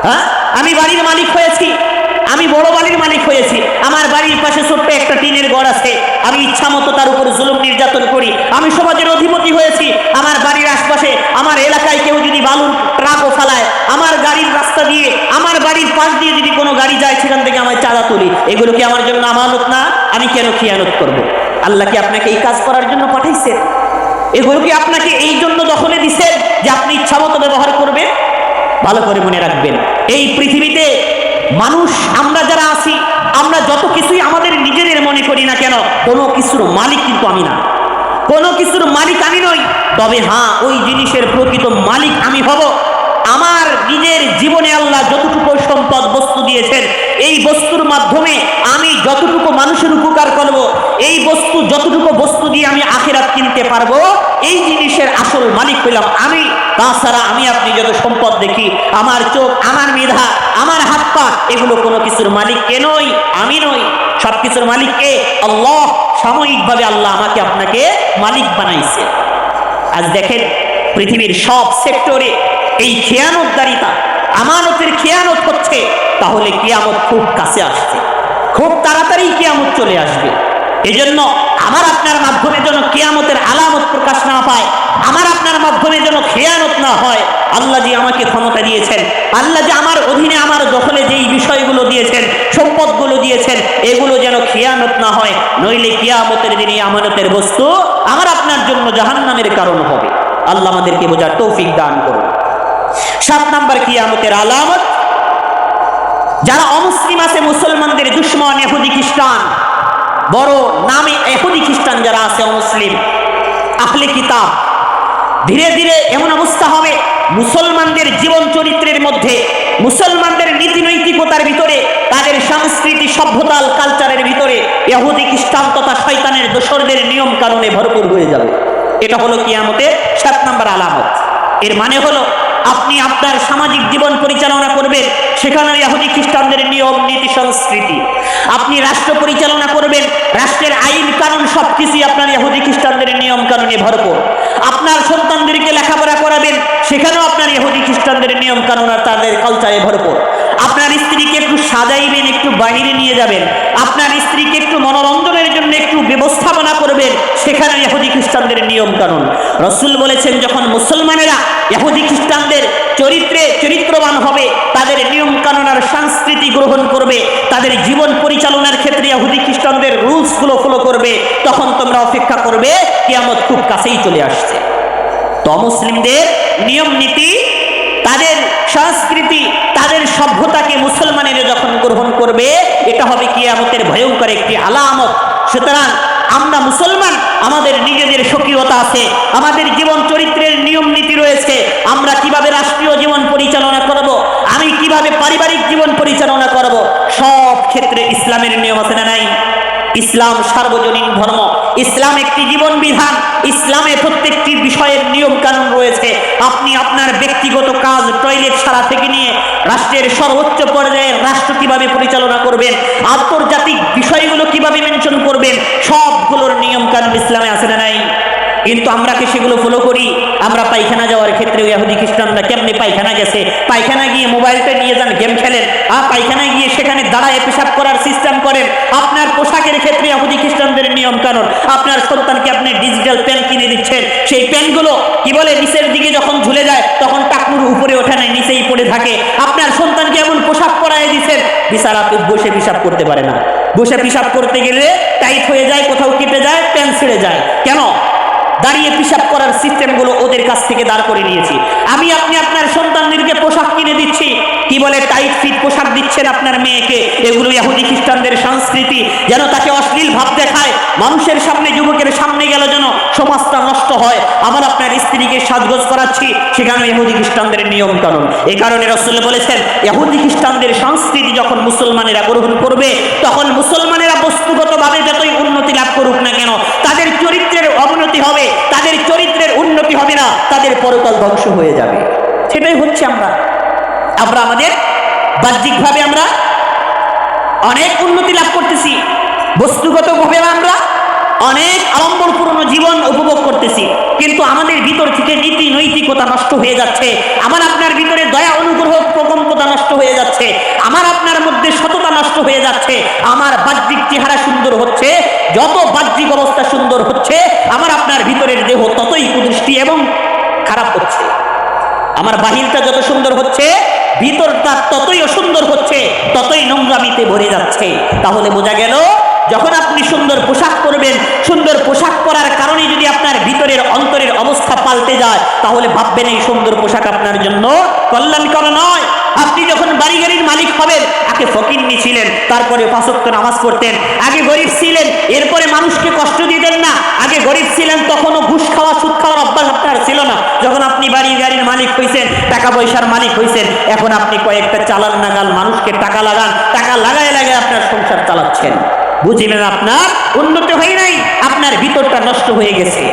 হ্যাঁ, আমি বাড়ির মালিক হয়েছি, আমি বড় বাড়ির মালিক হয়েছি, আমার বাড়ির পাশে ছোট্ট একটা টিনের ঘর আছে, আমি ইচ্ছা মতো তার উপর জুলুম নির্যাতন করি। আমি সমাজের অধিপতি হয়েছি, আমার বাড়ির আশপাশে আমার এলাকায় কেউ যদি বালুর ট্রাকও ফালায়, আমার গাড়ির রাস্তা দিয়ে আমার বাড়ির পাশ দিয়ে যদি কোনো গাড়ি যায়, সেখান থেকে আমার চাঁদা তুলি। এগুলো কি আমার জন্য আমানত না? আমি কেন খিয়ানত করব? আল্লাহ কি আপনাকে এই কাজ করার জন্য পাঠাইছেন? এগুলো কি আপনাকে এই জন্য দখলে দিছেন যে আপনি ইচ্ছা মতো ব্যবহার করবেন? ভালো করে মনে রাখবেন, এই পৃথিবীতে মানুষ আমরা যারা আছি, আমরা যত কিছুই আমাদের নিজেদের মনে করি না কেন, কোনো কিছুর মালিক কিন্তু আমি না, কোনো কিছুর মালিক আমি নই। তবে হ্যাঁ, ওই জিনিসের প্রকৃত মালিক আমি হব। আমার নিজের জীবনে আল্লাহ যতটুকু সম্পদ বস্তু দিয়েছেন, এই বস্তুর মাধ্যমে আমি যতটুকু মানুষের উপকার করব, এই বস্তু যতটুকু বস্তু দিয়ে আমি আখিরাত কিনতে পারবো, এই জিনিসের আসল মালিক হইলাম আমি। তাছাড়া আমি আপনি যত সম্পদ দেখি, আমার চোখ, আমার মেধা, আমার হাত পা, এগুলো কোনো কিছুর মালিক কে নই, আমি নই। সবকিছুর মালিক কে? আল্লাহ। সাময়িকভাবে আল্লাহ আমাকে আপনাকে মালিক বানাইছে। আজ দেখেন পৃথিবীর সব সেক্টরে এই খেয়ানতদারিতা, আমানতের খেয়ানত হচ্ছে, তাহলে কিয়ামত খুব কাছে আসছে। খুব তাড়াতাড়ি কিয়ামত চলে আসবে। এজন্য আমার আপনার মাধ্যমে যেন কিয়ামতের আলামত প্রকাশ না পায়, আমার আপনার মাধ্যমে যেন খেয়ানত না হয়। আল্লাহ যে আমাকে ক্ষমতা দিয়েছেন, আল্লাহ যে আমার অধীনে আমার দখলে যেই বিষয়গুলো দিয়েছেন, সম্পদগুলো দিয়েছেন, এগুলো যেন খেয়ানত না হয়, নইলে কিয়ামতের দিনে আমানতের বস্তু আমার আপনার জন্য জাহান্নামের কারণ হবে। আল্লাহ আমাদেরকে বোঝার তৌফিক দান করুন। 7 নাম্বার কিয়ামতের আলামত, যারা অমুসলিম আছে, মুসলমানদের দুশমন ইহুদি খ্রিস্টান, বড় নামে ইহুদি খ্রিস্টান যারা আছে অমুসলিম আহলে কিতাব, ধীরে ধীরে এমন অবস্থা হবে মুসলমানদের জীবন চরিত্রের মধ্যে, মুসলমানদের নীতি নৈতিকতার ভিতরে, তাদের সংস্কৃতি সভ্যতাল কালচারের ভিতরে ইহুদি খ্রিস্টান তথা শয়তানের দোসরদের নিয়ম কানুনে ভরপুর হয়ে যাবে। এটা হলো কিয়ামতের 7 নম্বর আলামত। এর মানে হলো আপনি আপনার সামাজিক জীবন পরিচালনা করবেন, সেখানে ইহুদি খ্রিস্টানদের নিয়ম নীতি সংস্কৃতি। আপনি রাষ্ট্র পরিচালনা করবেন, রাষ্ট্রের আইন কানুন সবকিছুই আপনার ইহুদি খ্রিস্টানদের নিয়ম কানুনে ভরপুর। আপনার সন্তানদেরকে লেখাপড়া করাবেন, সেখানেও আপনার ইহুদি খ্রিস্টানদের নিয়ম কানুন আর তাদের কালচারে ভরপুর। আপনার স্ত্রীকে একটু সাজাইবেন, একটু বাহিরে নিয়ে যাবেন, আপনার স্ত্রীকে একটু মনোরঞ্জনের জন্য একটু ব্যবস্থাপনা করবেন, সেখানে ইহুদি খ্রিস্টানদের নিয়ম কানুন। রাসূল বলেছেন, যখন মুসলমানেরা ইহুদি খ্রিস্টানদের চরিত্রবান হবে, তাদের নিয়ম কানুন আর সংস্কৃতি গ্রহণ করবে, তাদের জীবন পরিচালনার ক্ষেত্রে ইহুদি খ্রিস্টানদের রুলসগুলো ফলো করবে, তখন তোমরা অপেক্ষা করবে কিয়ামত খুব কাছেই চলে আসছে। তো মুসলিমদের নিয়ম নীতি, তাদের সংস্কৃতি, তাদের সভ্যতাকে মুসলমানেরা যখন গ্রহণ করবে, এটা হবে কিয়ামতের ভয়ঙ্কর একটি আলামত। সুতরাং আমরা মুসলমান, আমাদের নিজেদের স্বকীয়তা আছে, আমাদের জীবন চরিত্রের নিয়ম নীতি রয়েছে। আমরা কিভাবে রাষ্ট্রীয় জীবন পরিচালনা করব, আমি কিভাবে পারিবারিক জীবন পরিচালনা করব, সব ক্ষেত্রে ইসলামের নিয়ম আছে না নাই? ইসলাম সার্বজনীন ধর্ম, ইসলাম একটি জীবন বিধান, ইসলামে প্রত্যেকটি বিষয়ের নিয়ম কানুন রয়েছে। আপনি আপনার ব্যক্তিগত কাজ, টয়লেট সারা থেকে নিয়ে রাষ্ট্রের সর্বোচ্চ পর্যায়ে রাষ্ট্র কিভাবে পরিচালনা করবেন, আন্তর্জাতিক বিষয়গুলো কিভাবে মেনশন করবেন, সবগুলোর নিয়ম কানুন ইসলামে আছে না নাই? কিন্তু আমরা কি সেগুলো ফলো করি? আমরা পায়খানা যাওয়ার ক্ষেত্রে ইহুদি খ্রিস্টানরা কেমনে পায়খানা গেছে, পায়খানা গিয়ে মোবাইলটা নিয়ে যান, গেম খেলেন, আর পায়খানা গিয়ে সেখানে দাঁড়ায় পেশাব করার সিস্টেম করেন। আপনার পোশাকের ক্ষেত্রে ইহুদি খ্রিস্টানদের নিয়ম কানুন। আপনার সন্তানকে আপনি ডিজিটাল পেন কিনে দিচ্ছেন, সেই পেনগুলো কি বলে নিচের দিকে যখন ঝুলে যায় তখন টাকুর উপরে ওঠে না, নিচেই পড়ে থাকে। আপনার সন্তানকে এমন পোশাক পরায় দিচ্ছেন, বিছানা বসে পেশাব করতে পারে না, বসে পেশাব করতে গেলে টাইট হয়ে যায়, কোথাও কেটে যায়, পেন ছিঁড়ে যায়। কেন? দাঁড়িয়ে পেশাব করার সিস্টেমগুলো ওদের কাছ থেকে দাঁড় করে নিয়েছি। আপনি আপনার সন্তানদেরকে পোশাক কিনে দিচ্ছি, কি বলে টাইট ফিট পোশাক দিচ্ছেন আপনার মেয়েকে, এগুলো ইহুদি খ্রিস্টানদের সংস্কৃতি, যেন তাকে অশ্লীল ভাব দেখায়, মানুষের সামনে, যুবকের সামনে গেল যেন সমাজটা নষ্ট হয়। আমার আপনার স্ত্রীকে সাজগোজ করাচ্ছি, সেখানে ইহুদি খ্রিস্টানদের নিয়ম কানুন। এই কারণে রাসূল বলেছেন, ইহুদি খ্রিস্টানদের সংস্কৃতি যখন মুসলমানেরা গ্রহণ করবে, তখন মুসলমানেরা বস্তুগতভাবে যতই উন্নতি লাভ করুক না কেন, তাদের চরিত্রের অবনতি হবে, তাদের চরিত্রের উন্নতি হবে না, তাদের পরকাল ধ্বংস হয়ে যাবে। সেটাই হচ্ছে আমরা আমাদের বাহ্যিকভাবে আমরা অনেক উন্নতি লাভ করতেছি, বস্তুগতভাবে আমরা অনেক আড়ম্বরপূর্ণ জীবন উপভোগ করতেছি, কিন্তু আমাদের ভিতর থেকে নীতি নৈতিকতা নষ্ট হয়ে যাচ্ছে। আমার আপনার ভিতরে দয়া অনুগ্রহ প্রকম্পতা নষ্ট হয়ে যাচ্ছে, আমার আপনার মধ্যে সততা নষ্ট হয়ে যাচ্ছে। আমার বাহ্যিক চেহারা সুন্দর হচ্ছে, যত বাহ্যিক অবস্থা সুন্দর হচ্ছে, আমার আপনার ভিতরের দেহ ততই কুদৃষ্টি এবং খারাপ হচ্ছে। আমার বাহিরটা যত সুন্দর হচ্ছে, ভিতরটা ততই অসুন্দর হচ্ছে, ততই নোংরামিতে ভরে যাচ্ছে। তাহলে বোঝা গেল, যখন আপনি সুন্দর পোশাক পরবেন, সুন্দর পোশাক পরার কারণে যদি আপনার ভিতরের অন্তরের অবস্থা পাল্টে যায়, তাহলে ভাববেন এই সুন্দর পোশাক আপনার জন্য কল্যাণকর নয়। আপনি যখন বাড়ি গাড়ির মালিক হবেন, আগে ফকিন্নি ছিলেন, তারপরে 5 ওয়াক্ত নামাজ পড়তেন, আগে গরিব ছিলেন, এরপরে মানুষকে কষ্ট দিতেন না, আগে গরিব ছিলেন, তখনও ঘুষ খাওয়া সুদ খাওয়ার অভ্যাস আপনার ছিল না। যখন আপনি বাড়ি গাড়ির মালিক হয়েছেন, টাকা পয়সার মালিক হয়েছেন, এখন আপনি কয়েকটা চালান নাগাল মানুষকে টাকা লাগান, টাকা লাগায় লাগায় আপনার সংসার চালাচ্ছেন। বুঝলেন, আপনার উন্নতি হয় নাই, আপনার ভিতরটা নষ্ট হয়ে গেছে।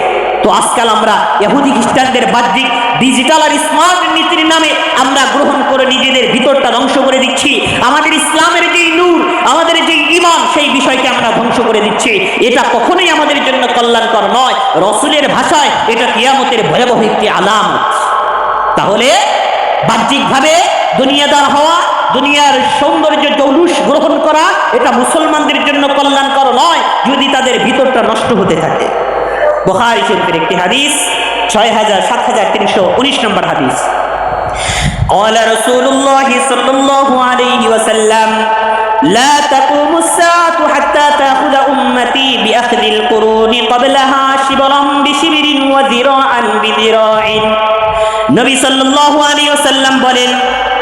তো আজকাল আমরা ইহুদি খ্রিস্টানদের বাহ্যিক ডিজিটাল আর স্মার্ট নীতির নামে আমরা গ্রহণ করে নিজেদের ভিতরটা ধ্বংস করে দিচ্ছি। আমাদের ইসলামের যে নূর, আমাদের যে ঈমান, সেই বিষয়কে আমরা ধ্বংস করে দিচ্ছি। এটা কখনোই আমাদের জন্য কল্যাণকর নয়। রাসূলের ভাষায় এটা কিয়ামতের ভয়াবহ একটি আলামত। তাহলে বাহ্যিকভাবে দুনিয়াদার হওয়া, দুনিয়ার সৌন্দর্য জৌলুস গ্রহণ করা এটা মুসলমানদের জন্য কল্যাণকর নয় যদি তাদের ভিতরটা নষ্ট হতে থাকে। বুখারী শরীফের একটি হাদিস 7319 নম্বর হাদিস। قال رسول الله صلى الله عليه وسلم لا تقوم الساعة حتى تأخذ أمتي بأخذ القرون قبلها شبرا بشبر وذراعا بذراع। নবী সাল্লাল্লাহু আলাইহি ওয়াসাল্লাম বলেন,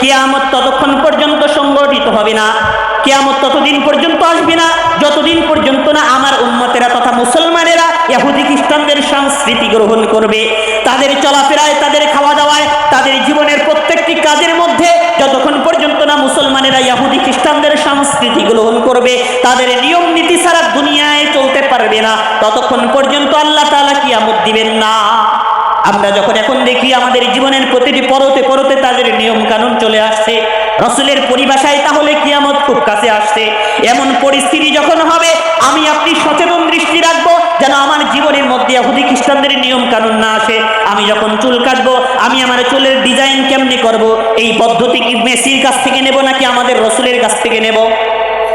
কিয়ামত ততক্ষণ পর্যন্ত সংগঠিত হবে না, কিয়ামত ততদিন পর্যন্ত আসবে না যতদিন পর্যন্ত না আমার উম্মতেরা তথা মুসলমানেরা ইহুদি খ্রিস্টানদের সংস্কৃতি গ্রহণ করবে। তাদের চলাফেরায়, তাদের খাওয়া দাওয়ায়, তাদের জীবনের প্রত্যেকটি কাজের মধ্যে যতক্ষণ পর্যন্ত না মুসলমানেরা ইহুদি খ্রিস্টানদের সংস্কৃতি গ্রহণ করবে, তাদের নিয়ম নীতি ছাড়া দুনিয়ায় চলতে পারবে না, ততক্ষণ পর্যন্ত আল্লাহ তাআলা কিয়ামত দিবেন না। আমরা যখন এখন দেখি আমাদের জীবনের প্রতিটি পরতে পরতে তাদের নিয়ম কানুন চলে আসছে, রাসূলের পরিভাষায় তাহলে কিয়ামত খুব কাছে আসছে। এমন পরিস্থিতি যখন হবে আমি আপনি সচেতন দৃষ্টি রাখবো যেন আমার জীবনের মধ্যে ইহুদি খ্রিস্টানদের নিয়ম কানুন না আসে। আমি যখন চুল কাটবো আমি আমার চুলের ডিজাইন কেমনে করব, এই পদ্ধতি কি মেসির কাছ থেকে নেব নাকি আমাদের রাসূলের কাছ থেকে নেব?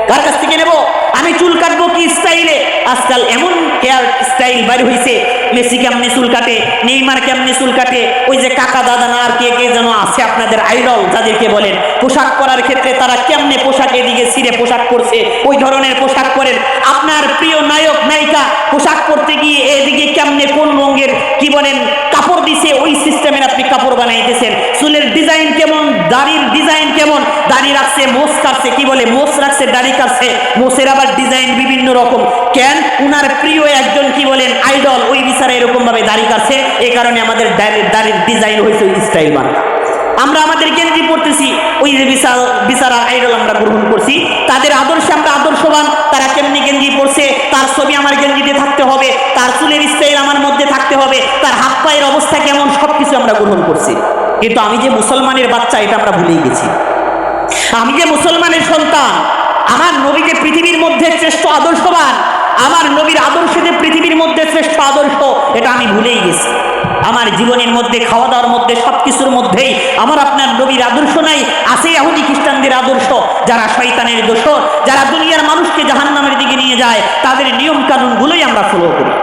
কার কাছ থেকে নেব? আমি চুল কাটবো কি স্টাইলে? আজকাল এমন হেয়ার স্টাইল বাইর হয়েছে, মেসি কেমনে চুল কাটে, নেইমার কেমনে চুল কাটে, ওই যে কাকা দাদা না আর কে কে যেন আছে আপনাদের আইডল যাদেরকে বলেন, পোশাক পরার ক্ষেত্রে তারা কেমনে পোশাক এদিকে ছিঁড়ে পোশাক পরছে, ওই ধরনের পোশাক পরেন। আপনার প্রিয় নায়ক নায়িকা পোশাক পরতে গিয়ে এদিকে কেমনে কোন রঙের কি বলেন কাপড় দিছে, ওই সিস্টেমের আপনি কাপড় বানাইতেছেন। চুলের ডিজাইন কেমন, দাড়ির ডিজাইন কেমন, দাড়ি রাখছে মোছ কাটছে, কি বলে মোছ রাখছে দাড়ি কাটছে, মোছের আবার ডিজাইন বিভিন্ন রকম। কেন? উনার প্রিয় একজন কি বলেন আইডল, ওই বিচারে এরকম ভাবে দাড়ি কাটছে, এই কারণে আমাদের দাড়ির ডিজাইন হয়েছে ওই স্টাইল বানানো। আমরা আমাদের গেঞ্জি পড়তেছি, ওই যে বিচারা আইডল আমরা গ্রহণ করছি, তাদের আদর্শে আমরা আদর্শবান। তারা কেমনি গেঞ্জি পড়ছে তার ছবি আমার গেঞ্জিতে থাকতে হবে, তার চুলের স্টাইল আমার মধ্যে থাকতে হবে, তার হাত পায়ের অবস্থা কেমন, সবকিছু আমরা গ্রহণ করছি। কিন্তু আমি যে মুসলমানের বাচ্চা এটা আমরা ভুলেই গেছি। আমি যে মুসলমানের সন্তান, আমার নবী যে পৃথিবীর মধ্যে শ্রেষ্ঠ আদর্শবান, আমার নবীর আদর্শ যে পৃথিবীর মধ্যে শ্রেষ্ঠ আদর্শ, এটা আমি ভুলেই গেছি। আমার জীবনের মধ্যে, খাওয়া দাওয়ার মধ্যে, সবকিছুর মধ্যেই আমার আপনার নবীর আদর্শ নাই, আছে ইহুদি খ্রিস্টানদের আদর্শ, যারা শয়তানের দোসর, যারা দুনিয়ার মানুষকে জাহান্নামের দিকে নিয়ে যায়, তাদের নিয়ম কানুন গুলোই আমরা ফলো করি।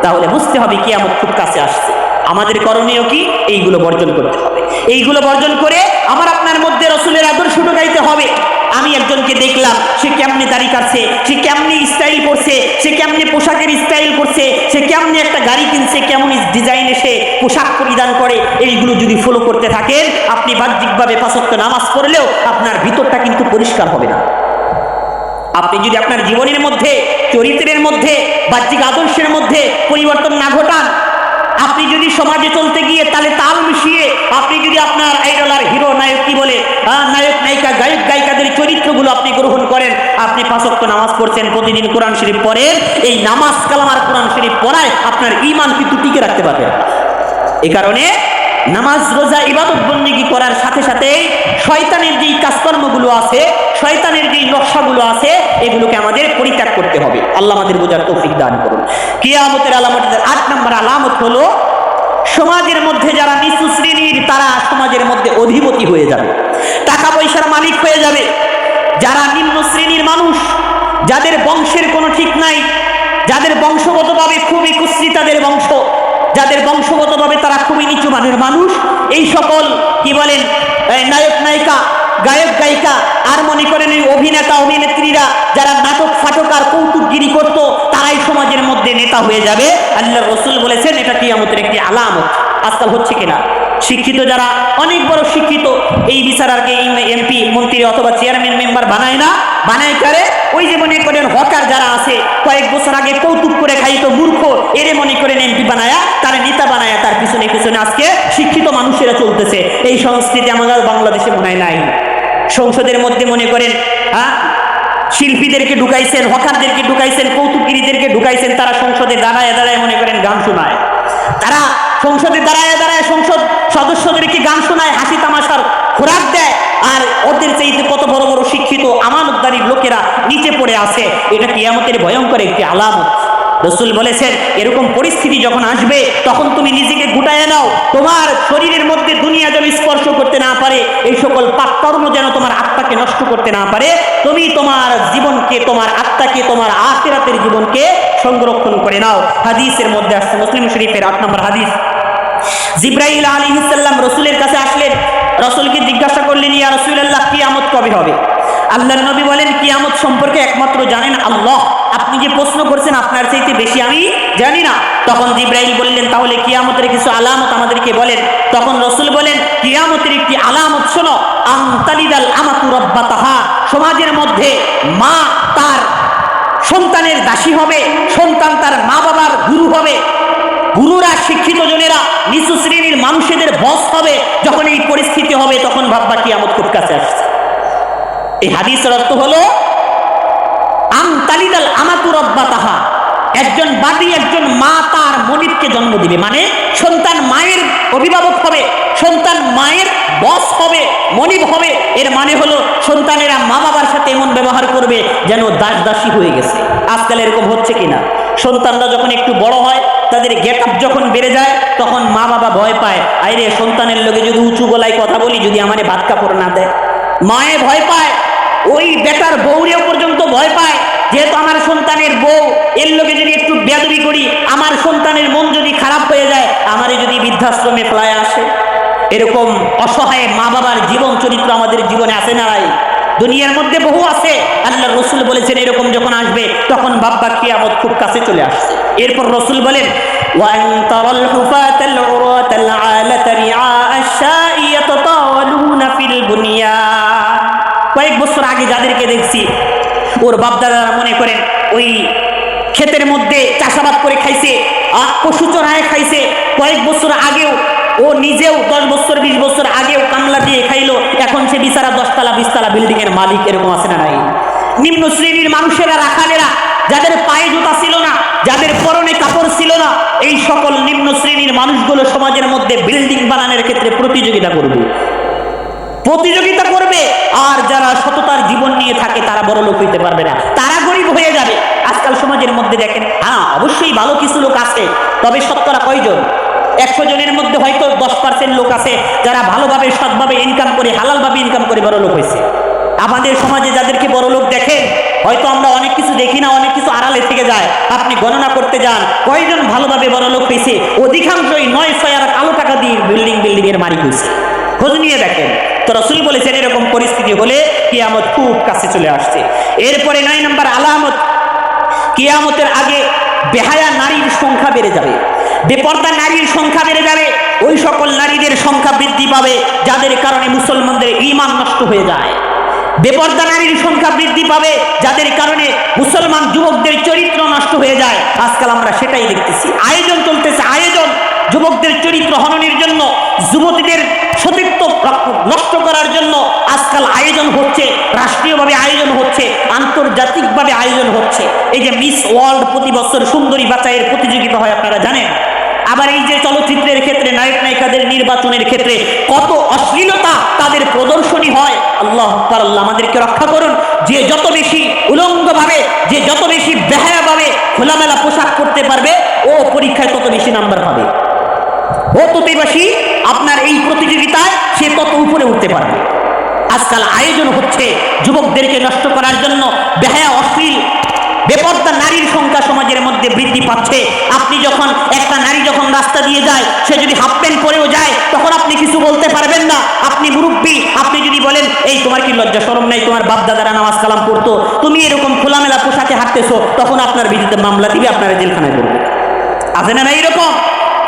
তাহলে বুঝতে হবে কিয়ামত খুব কাছে আসছে। আমাদের করণীয় কি? এইগুলো বর্জন করতে হবে। এইগুলো বর্জন করে আমার আপনার মধ্যে রাসূলের আদর্শ ঢুকাইতে হবে। আমি একজনকে দেখলাম, সে কেমনে দাড়ি কাটছে, সে কেমনে স্টাইল করছে, সে কেমনে পোশাকের স্টাইল করছে, সে কেমনে একটা গাড়ি কিনছে, কেমন ডিজাইনে সে পোশাক পরিধান করে, এইগুলো যদি ফলো করতে থাকেন, আপনি বাহ্যিকভাবে ৫ ওয়াক্ত নামাজ পড়লেও আপনার ভিতরটা কিন্তু পরিষ্কার হবে না। আপনি যদি আপনার জীবনের মধ্যে, চরিত্রের মধ্যে, বাহ্যিক আদর্শের মধ্যে পরিবর্তন না ঘটান, আপনি যদি সমাজে চলতে গিয়ে তাহলে তাল মিশিয়ে আপনি যদি আপনার আইডল আর হিরো নায়ক কি বলে নায়ক নায়িকা গায়ক গায়িকাদের চরিত্রগুলো আপনি গ্রহণ করেন, আপনি ৫ ওয়াক্ত নামাজ পড়ছেন, প্রতিদিন কোরআন শরীফ পড়েন, এই নামাজ কালাম আর কোরআন শরীফ পড়ায় আপনার ঈমান কিন্তু টিকে রাখতে পারবেন। এই কারণে নামাজ রোজা ইবাদত বন্দেগী করার সাথে সাথে শয়তানের যেই কাজকর্মগুলো আছে, শয়তানের যেই নকশাগুলো আছে, এগুলোকে আমাদের পরিত্যাগ করতে হবে। আল্লাহ আমাদের বোঝার তৌফিক দান করুন। কিয়ামতের আলামতের ৮ নম্বর আলামত হলো সমাজের মধ্যে যারা নিচু শ্রেণীর, তারা সমাজের মধ্যে অধিপতি হয়ে যাবে, টাকা পয়সার মালিক হয়ে যাবে। যারা নিম্ন শ্রেণীর মানুষ, যাদের বংশের কোনো ঠিক নাই, যাদের বংশগতভাবে খুবই কুৎসিত তাদের বংশ, যাদের বংশগতভাবে তারা খুবই নিচু মানের মানুষ, এই সকল কি বলেন নায়ক নায়িকা, গায়ক গায়িকা, আর মনে করেন এই অভিনেতা অভিনেত্রীরা যারা নাটক ফাটক আর কৌতুকগিরি করতো, তারাই সমাজের মধ্যে নেতা হয়ে যাবে। আল্লাহর রাসূল বলেছেন এটা কিয়ামতের একটি আলামত। আজকাল হচ্ছে কিনা? শিক্ষিত যারা অনেক বড় শিক্ষিত, এই বিচারকে এমপি মন্ত্রী অথবা চেয়ারম্যান মেম্বার বানায় না, বানায় কারে? ওই যে মনে করেন হকার যারা আছে, কয়েক বছর আগে কৌতুক করে খাইত মূর্খ, এরে মনে করেন এমপি বানায়া, তারা নেতা বানায়া, তার পিছনে পিছনে আজকে শিক্ষিত মানুষেরা চলতেছে। এই সংস্কৃতি আমাদের বাংলাদেশে মনে হয় নাই। সংসদের মধ্যে মনে করেন শিল্পীদেরকে ঢুকাইছেন, হকারদেরকে ঢুকাইছেন, কৌতুকগিরিদেরকে ঢুকাইছেন, তারা সংসদে দাঁড়ায় দাঁড়ায় মনে করেন গান শোনায়, তারা সংসদে দাঁড়ায় দাঁড়ায় সংসদ সদস্যদেরকে গান শোনায়, হাসি তামাশার খোরাক দেয়, আর ওদের চাইতে কত বড় বড় শিক্ষিত আমানতদারী লোকেরা নিচে পড়ে আছে। এটা কিয়ামতের ভয়ঙ্কর একটি আলামত। রাসূল বলেছেন এরকম পরিস্থিতি যখন আসবে তখন তুমি নিজেকে গুটায়ে নাও, তোমার শরীরের মধ্যে দুনিয়া যেন স্পর্শ করতে না পারে, এই সকল পাপ কর্ম যেন তোমার আত্মাকে নষ্ট করতে না পারে। তুমি তোমার জীবনকে, তোমার আত্মাকে, তোমার আখিরাতের জীবনকে সংরক্ষণ করে নাও। হাদিসের মধ্যে আসছে, মুসলিম শরীফের 8 নম্বর হাদিস, জিবরাইল আলাইহিস সালাম রাসূলের কাছে আসলেন, রাসূলকে জিজ্ঞাসা করলেন, ইয়া রাসূলুল্লাহ কিয়ামত কবে হবে? আল্লাহর নবী বলেন, কিয়ামত সম্পর্কে একমাত্র জানেন আল্লাহ, আপনি যে প্রশ্ন করছেন আপনার চাইতে বেশি আমি জানি না। তখন জিবরাইল বললেন, তাহলে কিয়ামতের কিছু আলামত আমাদেরকে বলেন। তখন রাসূল বলেন, কিয়ামতের একটি আলামত শোনো, আনতালিদাল আমাতু রাব্বাতাহা, সমাজের মধ্যে মা তার সন্তানের দাসী হবে, সন্তান তার মা বাবার গুরু হবে, গুরুরা শিক্ষিত জনেরা নিচু শ্রেণীর মানুষদের বস হবে। যখন এই পরিস্থিতি হবে তখন ভাববা কিয়ামত খুব কাছে আসছে। এই হাদিসের অর্থ হলো আনতালিদাল আমাতু রাব্বাতাহা, একজন বাদী, একজন মা তার মনিবকে জন্ম দিবে, মানে সন্তান মায়ের অভিভাবক হবে, সন্তান মায়ের বস হবে, মনিব হবে। এর মানে হলো সন্তানেরা মা বাবার সাথে এমন ব্যবহার করবে যেন দাস দাসী হয়ে গেছে। আজকাল এরকম হচ্ছে কিনা? সন্তানরা যখন একটু বড় হয়, তাদের গেট আপ যখন বেড়ে যায়, তখন মা বাবা ভয় পায়, আইরে সন্তানের লোকে যদি উঁচু গলায় কথা বলি, যদি আমারে ভাত কাপড় না দেয়। মায়ে ভয় পায়, ওই বেটার বউরেও পর্যন্ত ভয় পায়, যেহেতু আমার সন্তানের বউ, এর লোকে যদি একটু বেয়াদবি করি, আমার সন্তানের মন যদি খারাপ হয়ে যায়, আমারে যদি বৃদ্ধাশ্রমে ফেলায় আসে। এরকম অসহায় মা বাবার জীবন চরিত্র আমাদের জীবনে আছে না ভাই? দুনিয়ার মধ্যে বহু আছে। আল্লাহর রাসূল বলেছেন এরকম যখন আসবে তখন ভাববা কিয়ামত খুব কাছে চলে আসছে। এরপর রাসূল বলেন, ওয়া আনতারাল হুফাতাল উরাতাল আলাতা রিআ আশ-শাই ইয়াতাতাওয়ালুনা ফিল বুনিয়ান। কয়েক বছর আগে যাদেরকে দেখছি, ওর বাপদাদারা মনে করেন ওই ক্ষেতের মধ্যে চাষাবাদ করে খাইছে, পশু চড়ায় খাইছে। কয়েক বছর আগেও ও নিজেও 10 বছর 20 বছর আগেও কামলা দিয়ে খাইলো, এখন সে বিচারা 10 তলা 20 তলা বিল্ডিং এর মালিক। এরকম আছে না নাই? নিম্ন শ্রেণীর মানুষেরা, রাখালেরা, যাদের পায়ে জুতা ছিল না, যাদের পরনে কাপড় ছিল না, এই সকল নিম্ন শ্রেণীর মানুষগুলো সমাজের মধ্যে বিল্ডিং বানানোর ক্ষেত্রে প্রতিযোগিতা করবে। আর যারা সততার জীবন নিয়ে থাকে তারা বড় লোক হইতে পারবে না, তারা গরিব হয়ে যাবে। আজকাল সমাজের মধ্যে দেখেন, হ্যাঁ অবশ্যই ভালো কিছু লোক আছে, তবে শতকরা কয়জন? 100 জনের মধ্যে হয়তো 10% লোক আছে যারা ভালোভাবে, সৎভাবে ইনকাম করে, হালালভাবে ইনকাম করে বড় লোক হয়েছে। আমাদের সমাজে যাদেরকে বড় লোক দেখেন, হয়তো আমরা অনেক কিছু দেখি না, অনেক কিছু আড়ালে থেকে যায়। আপনি গণনা করতে যান কয়জন ভালোভাবে বড় লোক হয়েছে, অধিকাংশই 9-6 আর কালো টাকা দিয়ে বিল্ডিং এর মালিক হয়েছে। খোঁজ নিয়ে দেখেন। তো রাসূল বলেছেন এরকম পরিস্থিতি হলে কিয়ামত খুব কাছে চলে আসছে। এরপরে 9 নম্বর আলামত, কিয়ামতের আগে বেহায়া নারীর সংখ্যা বেড়ে যাবে, বেপর্দা নারীর সংখ্যা বেড়ে যাবে। ওই সকল নারীদের সংখ্যা বৃদ্ধি পাবে যাদের কারণে মুসলমানদের ঈমান নষ্ট হয়ে যায়। বেপর্দা নারীর সংখ্যা বৃদ্ধি পাবে যাদের কারণে মুসলমান যুবকদের চরিত্র নষ্ট হয়ে যায়। আজকাল আমরা সেটাই দেখতেছি, আয়োজন চলতেছে, আয়োজন যুবকদের চরিত্র হননের জন্য, যুবতীদের সতীত্ব নষ্ট করার জন্য আজকাল আয়োজন হচ্ছে, রাষ্ট্রীয়ভাবে আয়োজন হচ্ছে, আন্তর্জাতিকভাবে আয়োজন হচ্ছে। এই যে মিস ওয়ার্ল্ড প্রতি বছর সুন্দরী বাছাইয়ের প্রতিযোগিতা হয় আপনারা জানেন। আবার এই যে চলচ্চিত্রের ক্ষেত্রে নায়ক নায়িকাদের নির্বাচনের ক্ষেত্রে কত অশ্লীলতা তাদের প্রদর্শনী হয়। আল্লাহ আকবার, আল্লাহ আমাদেরকে রক্ষা করুন। যে যত বেশি উলঙ্গভাবে, যে যত বেশি বেহায়াভাবে খোলামেলা পোশাক পরতে পারবে, ও পরীক্ষায় তত বেশি নাম্বার পাবে, ও তত বেশি আপনার এই প্রতিযোগিতায় সে তত উপরে উঠতে পারবে। আজকাল আয়োজন হচ্ছে যুবকদেরকে নষ্ট করার জন্য। বেহায়া, অশ্লীল, বেপর্দা নারীর সংখ্যা সমাজের মধ্যে বৃদ্ধি পাচ্ছে। আপনি যখন, একটা নারী যখন রাস্তা দিয়ে যায়, সে যদি হাফ প্যান্ট পরেও যায়, তখন আপনি কিছু বলতে পারবেন না। আপনি মুরব্বী, আপনি যদি বলেন এই তোমার কি লজ্জা শরম নাই, তোমার বাপ দাদারা নামাজ কালাম পড়তো, তুমি এরকম খোলামেলা পোশাকে হাঁটতেছো, তখন আপনার বিরুদ্ধে মামলা দিবে, আপনারা জেলখানায় পড়বে। আছে না এরকম?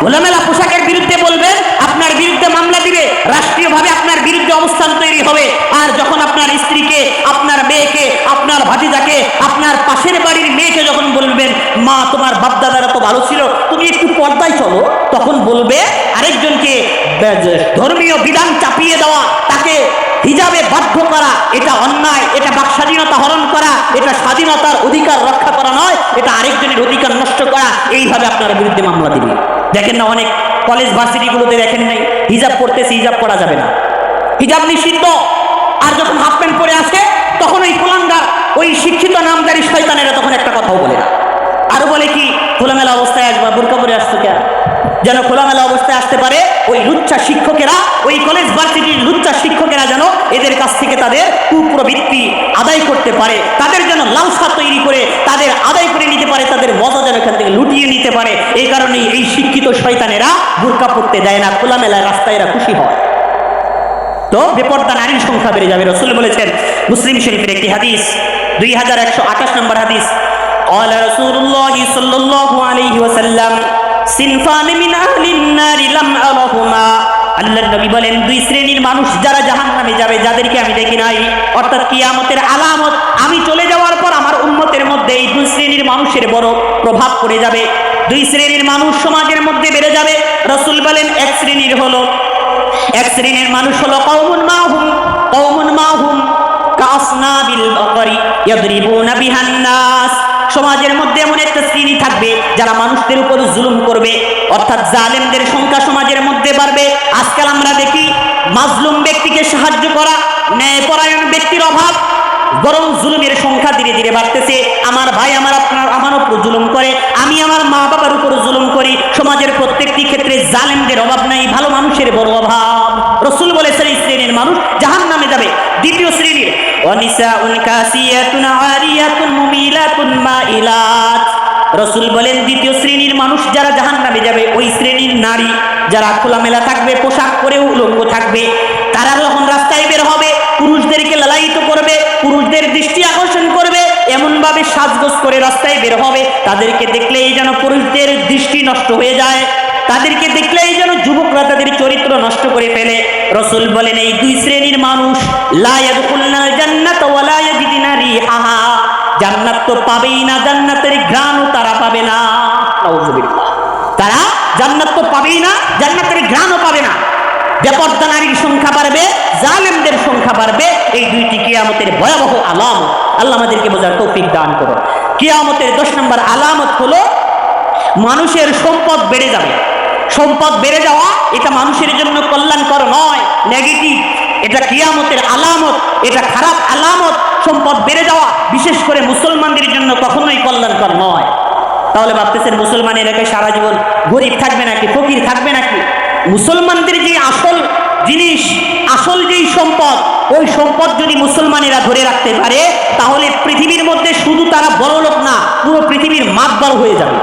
খোলামেলা পোশাকের বিরুদ্ধে বলবেন, আপনার বিরুদ্ধে মামলা দিবে, রাষ্ট্রীয়ভাবে আপনার বিরুদ্ধে অবস্থান তৈরি হবে। আর যখন আপনার স্ত্রীকে, আপনার মেয়েকে, আপনার ভাতিজাকে, আপনার পাশের বাড়ির মেয়েকে যখন বলবেন, মা তোমার বাপদাদারা তো ভালো ছিল, তুমি একটু পর্দায় চলো, তখন বলবে আরেকজনকে ধর্মীয় বিধান চাপিয়ে দেওয়া, তাকে হিজাবে বাধ্য করা, এটা অন্যায়, এটা বাক স্বাধীনতা হরণ করা, এটা স্বাধীনতার অধিকার রক্ষা করা নয়, এটা আরেকজনের অধিকার নষ্ট করা। এইভাবে আপনার বিরুদ্ধে মামলা দিবে। দেখেন না অনেক কলেজ ভার্সিটিগুলোতে দেখেন নাই, হিজাব পড়তেছে, হিজাব পড়া যাবে না, হিজাব নিষিদ্ধ। আর যখন হাফ প্যান্ট পরে আসে, তখন ওই কুলাঙ্গার, ওই শিক্ষিত নামদারি শয়তানেরা তখন একটা কথাও বলে না, আরো বলে কি খোলামেলা অবস্থায় আসবা, বোরকা পরে আসতো কে? যেন খোলামেলা অবস্থায় আসতে পারে ওই লুচ্চা শিক্ষকেরা, ওই কলেজ ভার্সিটির লুচ্চা শিক্ষকেরা যেন এদের কাছ থেকে তাদের কুপ্রবৃত্তি আদায় করতে পারে, তাদের যেন লালসা তৈরি করে তাদের আদায় করে নিতে পারে, তাদের মজা যেন এখান থেকে লুটিয়ে নিতে পারে। এই কারণেই এই শিক্ষিত শয়তানেরা বোরকা পড়তে দেয় না, খোলামেলা রাস্তায় এরা খুশি হয়। তো বেপর্দা নারীর সংখ্যা বেড়ে যাবে। রাসূল বলেছেন, মুসলিম শরীফের একটি হাদিস, 2128 নম্বর হাদিস, قال رسول الله صلى الله عليه وسلم সিনফান মিন আহলিন নারি লাম আরাহুমা। আল্লাহর নবী বলেন, দুই শ্রেণীর মানুষ যারা জাহান্নামে যাবে, যাদেরকে আমি দেখি নাই, অর্থাৎ কিয়ামতের আলামত, আমি চলে যাওয়ার পর আমার উম্মতের মধ্যে এই দুই শ্রেণীর মানুষের বড় প্রভাব পড়ে যাবে। দুই শ্রেণীর মানুষ সমাজের মধ্যে বেড়ে যাবে। রাসূল বলেন, এক শ্রেণীর মানুষ হলো কওমুন মাহুম কাসনাবিল বাকরি ইয়াদরিবুনা বিহান নাস। সমাজের মধ্যে এমন একটা শ্রেণী থাকবে যারা মানুষদের উপর জুলুম করবে, অর্থাৎ জালেমদের সংখ্যা সমাজের মধ্যে বাড়বে। আজকাল আমরা দেখি মাজলুম ব্যক্তিকে সাহায্য করা, ন্যায়পরায়ণ ব্যক্তির অভাব, বরং জুলুমের সংখ্যা ধীরে ধীরে বাড়তেছে। আমার ভাই আমার উপর জুলুম করে, আমি আমার মা বাবার উপর জুলুম করি। সমাজের প্রত্যেকটি ক্ষেত্রে জালেমদের অভাব নাই, ভালো মানুষের বড় অভাব। রাসূল বলেছেন, এই শ্রেণীর মানুষ জাহান্নামে যাবে। দ্বিতীয় শ্রেণীর, ওয়ানিসাউন কাসিয়াতুন আরিয়াতুন মুমিলাতুন মাইলাত। রাসূল বলেন, দ্বিতীয় শ্রেণীর মানুষ যারা জাহান্নামে যাবে, ওই শ্রেণীর নারী যারা খোলামেলা থাকবে, পোশাক পরেও উলঙ্গ থাকবে। তারা যখন রাস্তায় বের হবে, পুরুষদেরকে লালায়িত করবে, পুরুষদের দৃষ্টি আকর্ষণ করবে, এমন ভাবে সাজগোজ করে রাস্তায় বের হবে, তাদেরকে দেখলেই যেন পুরুষদের দৃষ্টি নষ্ট হয়ে যায়, তাদেরকে দেখলেই যেন যুবকরা তাদের চরিত্র নষ্ট করে ফেলে। রাসূল বলেন, এই দুই শ্রেণীর মানুষ লা ইয়াদখুলুনাল জান্নাত ওয়া লা ইয়াজিদুনা রিহাহা, জান্নাত তো পাবেই না, জান্নাতের ঘ্রাণও তারা পাবে না। নাউযুবিল্লাহ। তারা জান্নাত তো পাবেই না, জান্নাতের ঘ্রাণও পাবে না। বেপর্দা নারীর সংখ্যা বাড়বে, জালেমদের সংখ্যা বাড়বে। এই দুইটি কিয়ামতের ভয়াবহ আলামত। আল্লাহ আমাদেরকে বোঝার তৌফিক দান করুন। কিয়ামতের 10 নম্বর আলামত হলো মানুষের সম্পদ বেড়ে যাবে। সম্পদ বেড়ে যাওয়া এটা মানুষের জন্য কল্যাণকর নয়, নেগেটিভ। এটা কিয়ামতের আলামত, এটা খারাপ আলামত। সম্পদ বেড়ে যাওয়া বিশেষ করে মুসলমানদের জন্য কখনোই কল্যাণকর নয়। তাহলে ভাবতেছেন মুসলমানের এলাকায় সারা জীবন গরিব থাকবে নাকি, ফকির থাকবে নাকি? মুসলমানদের যে আসল জিনিস, আসল যেই সম্পদ, ওই সম্পদ যদি মুসলমানেরা ধরে রাখতে পারে, তাহলে পৃথিবীর মধ্যে শুধু তারা বড় লোক না, পুরো পৃথিবীর মাতবার হয়ে যাবে,